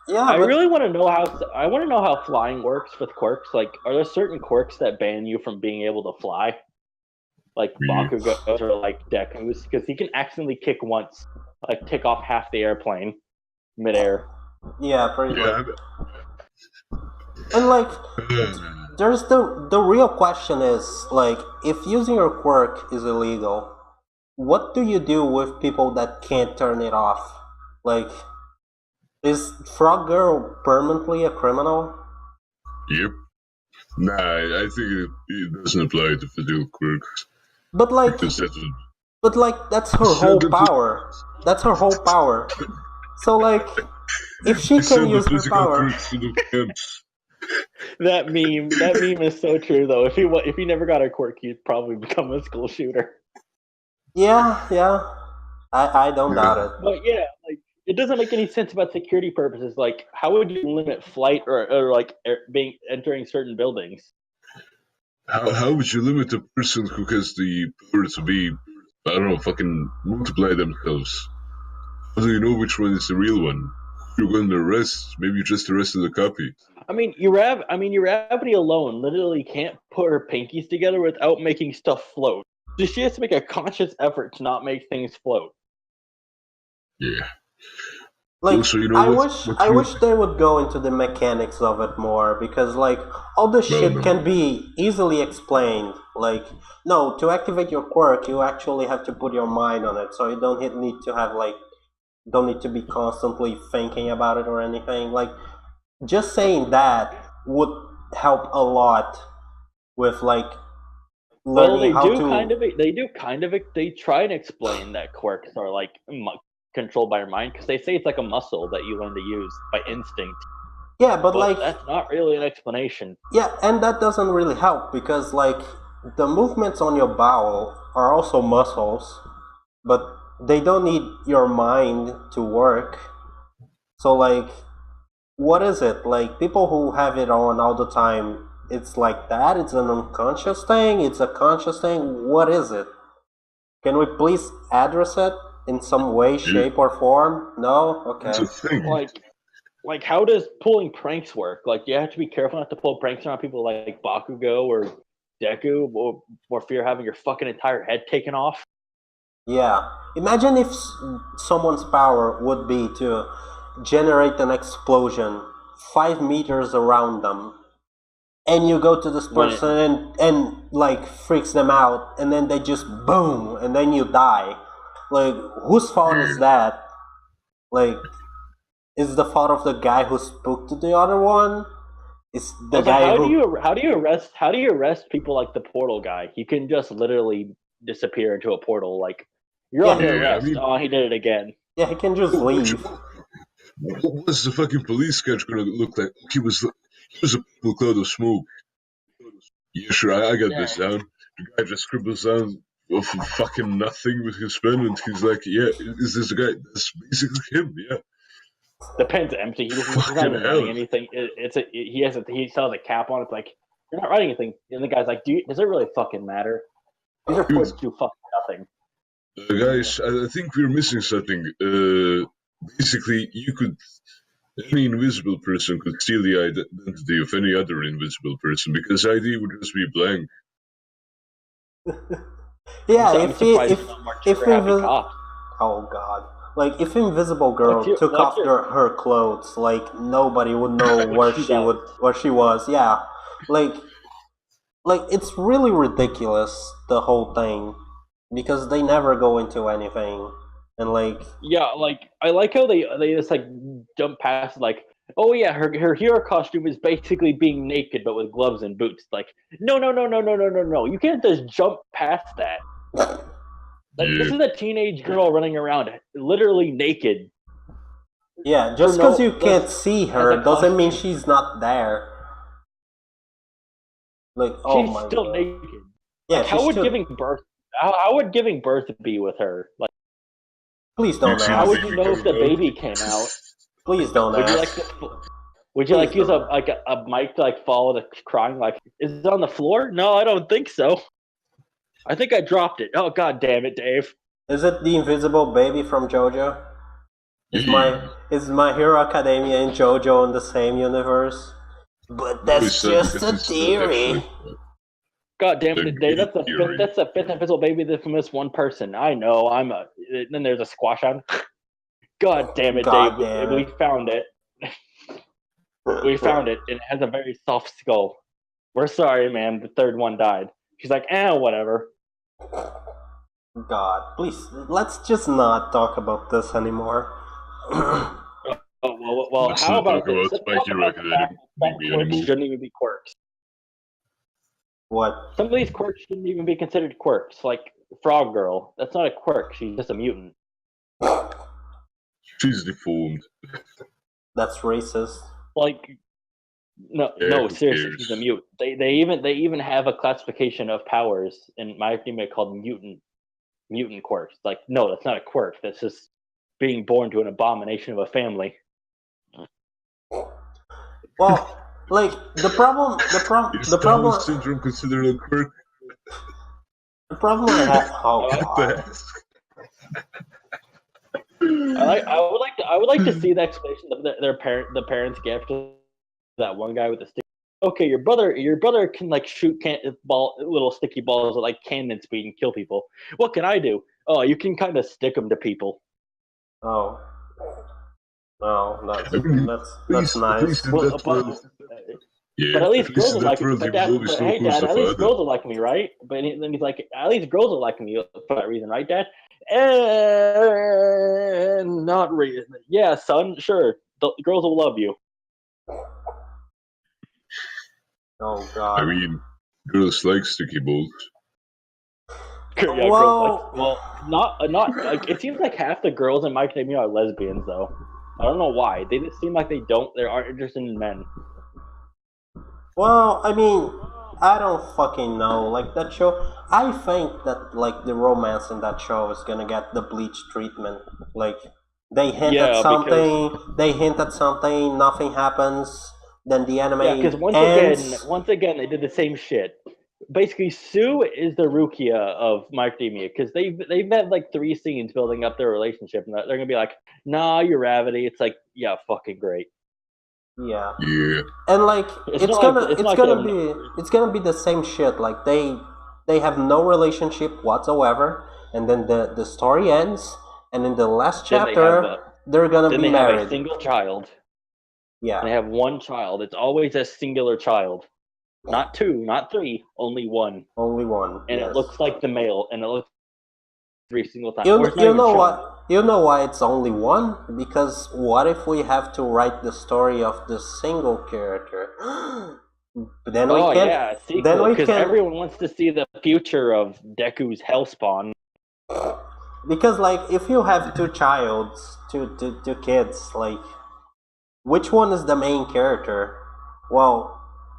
Yeah, I really want to know how flying works with quirks. Like, are there certain quirks that ban you from being able to fly, like Bakugos or like Deku's? Because he can accidentally kick once, like take off half the airplane midair. Yeah, pretty much. And like, there's the real question is like, if using your quirk is illegal, what do you do with people that can't turn it off? Like, is Frog Girl permanently a criminal? Yep. Nah, I think it doesn't apply to physical quirks. But like, that's her whole power. That's her whole power. So like, if she can use her power. That meme is so true though. If he never got a quirk, he'd probably become a school shooter. Yeah, I don't doubt it. But yeah, like it doesn't make any sense about security purposes. Like, how would you limit flight or like entering certain buildings? How would you limit a person who has the power to be, I don't know, fucking multiply themselves? How do you know which one is the real one? You're going to arrest? Maybe you just arrested a copy. I mean, Uravity alone literally can't put her pinkies together without making stuff float. So she has to make a conscious effort to not make things float. Yeah. Like, also, I wish they would go into the mechanics of it more, because like all this shit can be easily explained. Like, no, to activate your quirk, you actually have to put your mind on it, so you don't need to be constantly thinking about it or anything. Like, just saying that would help a lot with like learning they try and explain that quirks are like controlled by your mind, because they say it's like a muscle that you learn to use by instinct. Yeah, but like that's not really an explanation. Yeah, and that doesn't really help, because like the movements on your bowel are also muscles, but they don't need your mind to work. So like, what is it? Like, people who have it on all the time, it's like that? It's an unconscious thing? It's a conscious thing? What is it? Can we please address it in some way, shape, or form? No? Okay. It's a thing. Like, how does pulling pranks work? Like, you have to be careful not to pull pranks on people like Bakugo or Deku, or fear having your fucking entire head taken off. Yeah. Imagine if someone's power would be to generate an explosion 5 meters around them, and you go to this person and like freaks them out, and then they just boom, and then you die. Like, whose fault is that? Like, is the fault of the guy who spooked the other one? Is the guy how do you arrest people like the portal guy? He can just literally disappear into a portal. Like, you're under arrest. He did it again. Yeah, he can just leave. What was the fucking police sketch gonna look like? He was a full cloud of smoke. Yeah, sure, I got this down. The guy just scribbles down of fucking nothing with his pen, and he's like, "Yeah, is this the guy?" That's basically him. Yeah. The pen's empty. He's not even writing anything. He still has a cap on. It's like, you're not writing anything. And the guy's like, does it really fucking matter? These reports do fucking nothing. Guys, I think we're missing something. Basically, any invisible person could steal the identity of any other invisible person, because ID would just be blank. Yeah, oh god. Like, if Invisible Girl took off her clothes, like, nobody would know where she was. Yeah, like it's really ridiculous, the whole thing, because they never go into anything, and like, yeah, like, I like how they just like jump past, like, oh yeah, her hero costume is basically being naked but with gloves and boots. Like, no, you can't just jump past that. Like, this is a teenage girl running around literally naked. Yeah, just because you can't see her doesn't mean she's not there. Like, she's still naked. Yeah, like, how would giving birth be with her? Like, please don't. How would you know if the baby came out? Please don't Would you ask. like use a mic to like follow the crying? Like, is it on the floor? No, I don't think so. I think I dropped it. Oh, god damn it, Dave. Is it the invisible baby from JoJo? Is My Hero Academia and JoJo in the same universe? But that's just a theory. God damn it, Dave. That's the fifth invisible baby from this one person. I know. Then there's a squash on. God damn it, Dave. We found it. We found it. It has a very soft skull. We're sorry, man. The third one died. She's like, whatever. God, please, let's just not talk about this anymore. Well, how about this? My Hero Academia quirks shouldn't even be quirks. What? Some of these quirks shouldn't even be considered quirks. Like Frog Girl. That's not a quirk. She's just a mutant. She's deformed. That's racist. Like, no, seriously, she's a mutant. They even have a classification of powers in My Academia called mutant quirks. Like, no, that's not a quirk. That's just being born to an abomination of a family. Well, like the problem syndrome considered a quirk. The problem I have. Oh God. I would like to see the explanation that the parents gave to that one guy with the stick. Okay, your brother can like shoot little sticky balls at like cannon speed and kill people. What can I do? Oh, you can kind of stick them to people. Oh. No, that's nice. But at least girls are like me. But hey, Dad, at least girls are like me, right? But then he's like, at least girls are like me for that reason, right, Dad? And not really. Yeah, son, sure. The girls will love you. Oh God. I mean, girls like sticky balls. Yeah, well, not like it seems like half the girls in My Academia are lesbians, though. I don't know why. They just seem like they aren't interested in men. Well, I mean, I don't fucking know. Like that show, I think that like the romance in that show is gonna get the Bleach treatment. Like they hint at something, nothing happens, then the anime because once again they did the same shit. Basically, Sue is the Rukia of My Academia because they've had like 3 scenes building up their relationship, and they're gonna be like, "Nah, you're Ravity." It's like, yeah, fucking great. Yeah. Yeah. And like it's gonna be the same shit. Like they have no relationship whatsoever, and then the story ends, and in the last chapter they're gonna be married. Have a single child. Yeah. They have one child. It's always a singular child. Not 2, not 3, only one. Only one. And yes. It looks like the male, and it looks every single time. You know why it's only one? Because what if we have to write the story of the single character? Then we can. Because everyone wants to see the future of Deku's Hellspawn. Because like, if you have two kids, like, which one is the main character? Well,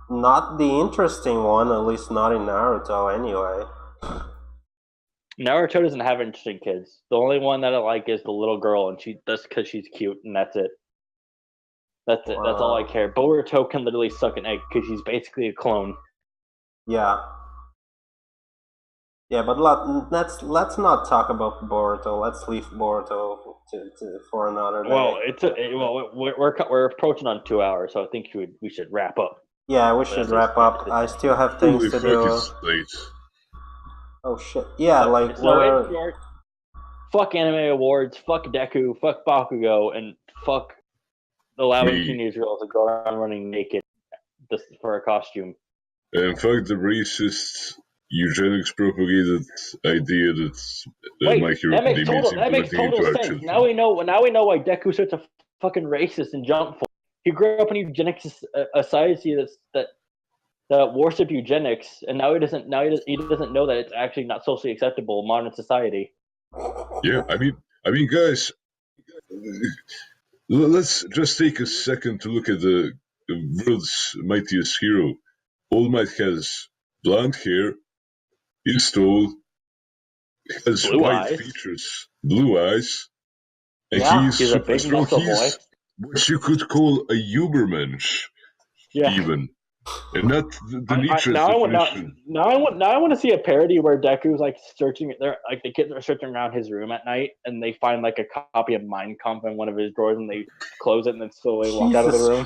not the interesting one, at least not in Naruto anyway. Naruto doesn't have interesting kids. The only one that I like is the little girl, and that's because she's cute, and that's it. That's it. That's all I care. Boruto can literally suck an egg because he's basically a clone. Yeah. Yeah, but let's not talk about Boruto. Let's leave Boruto for another day. Well, we're approaching on 2 hours, so I think we should wrap up. Yeah, we should wrap up. I still have things to do. Oh shit! Yeah, like so. In short, fuck anime awards, fuck Deku, fuck Bakugo, and fuck allowing teenage girls to go around running naked for a costume. And fuck the racist eugenics propagated idea that My Hero Academia is that makes total sense. Children. Now we know why Deku's such a fucking racist and jump for. He grew up in eugenics, a society that worship eugenics, and now he doesn't know that it's actually not socially acceptable in modern society. Yeah, I mean, guys, let's just take a second to look at the world's mightiest hero. All Might has blonde hair, is tall, has white features, blue eyes, and he's a big muscle boy. what you could call a Ubermensch, Yeah. even. And not the Nietzsche's now definition. I want to see a parody where Deku's like searching. They're like the kids are searching around his room at night, and they find like a copy of Mein Kampf in one of his drawers, and they close it and then slowly walk out of the room.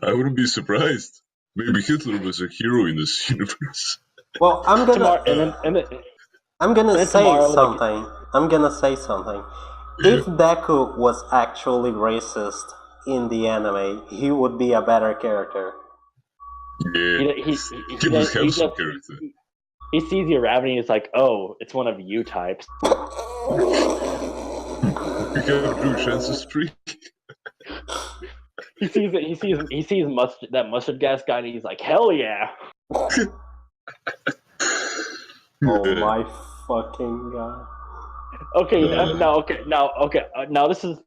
I wouldn't be surprised. Maybe Hitler was a hero in this universe. Well, I'm gonna say tomorrow, something. I'm gonna say something. If Deku was actually racist in the anime, he would be a better character. Yeah, he would have some character. He sees the Raven and he's like, "Oh, it's one of you types." We have Bruce ancestry. He sees that mustard gas guy, and he's like, "Hell yeah!" Oh my fucking god! Okay, now this is.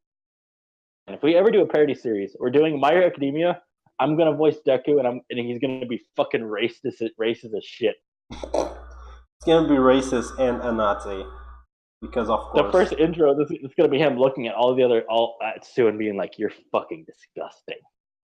If we ever do a parody series, we're doing My Hero Academia. I'm gonna voice Deku, and he's gonna be fucking racist as shit. It's gonna be racist and a Nazi, because of course. The first intro, it's gonna be him looking at all at Sue and being like, "You're fucking disgusting."